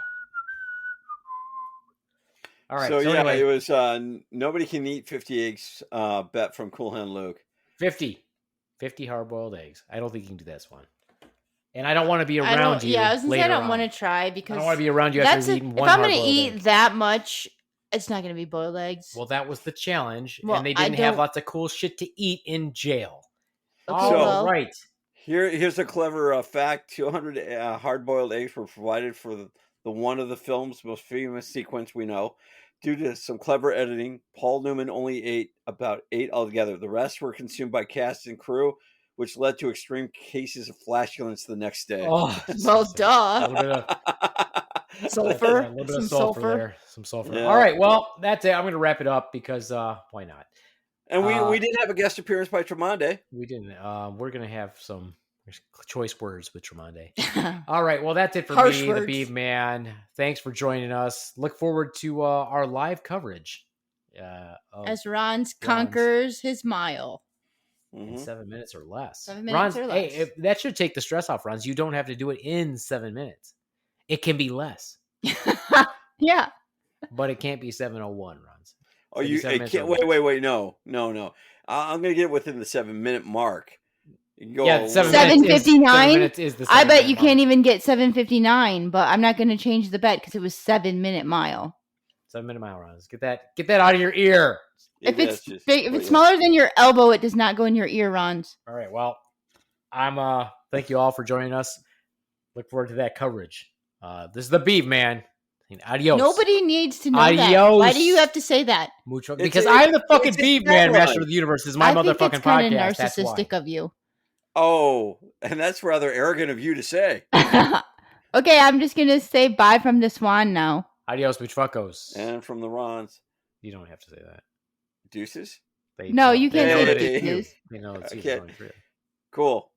All right. So yeah, anyway, it was nobody can eat 50 eggs bet from Cool Hand Luke. 50 hard-boiled eggs. I don't think you can do this one. And I don't want to be around you. Yeah, I was gonna say I later don't on. want to try I because don't want to be around you after you've eaten if one I'm gonna hard-boiled eat egg. that much, it's not gonna be boiled eggs. Well, that was the challenge, Well, and they I didn't have don't- lots of cool shit to eat in jail. Okay, All well- right. Here's a clever fact: 200 hard-boiled eggs were provided for the one of the film's most famous sequence we know. Due to some clever editing, Paul Newman only ate about 8 altogether. The rest were consumed by cast and crew, which led to extreme cases of flatulence the next day. Oh, Well, duh. A little bit of Sulfur. a little bit Some of sulfur sulfur. there. Some sulfur. Yeah. All right. Well, that's it. I'm going to wrap it up because why not? And we did have a guest appearance by Tremonde. We didn't. We're going to have some choice words with Tremonde. All right. Well, that's it for Harsh me, words. the Beaveman. Thanks for joining us. Look forward to our live coverage. Of As Ronz conquers his mile. in 7 minutes or less. 7 minutes Ronz, or hey, less. that should take the stress off, Ronz. You don't have to do it in 7 minutes. It can be less, Yeah. but it can't be 7:01, Ronz. Oh, you it can't, wait, no. I'm going to get within the 7-minute mark. You can go Yeah, 7:59? is the I bet 7-minute you mark. can't even get 7:59, but I'm not going to change the bet because it was 7-minute mile. 7-minute mile runs. Get that out of your ear. If it's big, if it's smaller than your elbow, it does not go in your ear, Ronz. All right. Well, I'm thank you all for joining us. Look forward to that coverage. This is the Beaveman. Adios. Nobody needs to know that. Adios. Why do you have to say that? Mucho, It's because a- I'm the fucking it's a Beaveman, tagline. master of the universe. This is my I think motherfucking it's kind of podcast. That's why. narcissistic of you. Oh, and that's rather arrogant of you to say. Okay, I'm just going to say bye from the swan now. Adios, muchfuckos. And from the Ronz, You don't have to say that. deuces. They No, know- you they can't know say that deuces. it's you. They know it's I you. can't. It's really- Cool.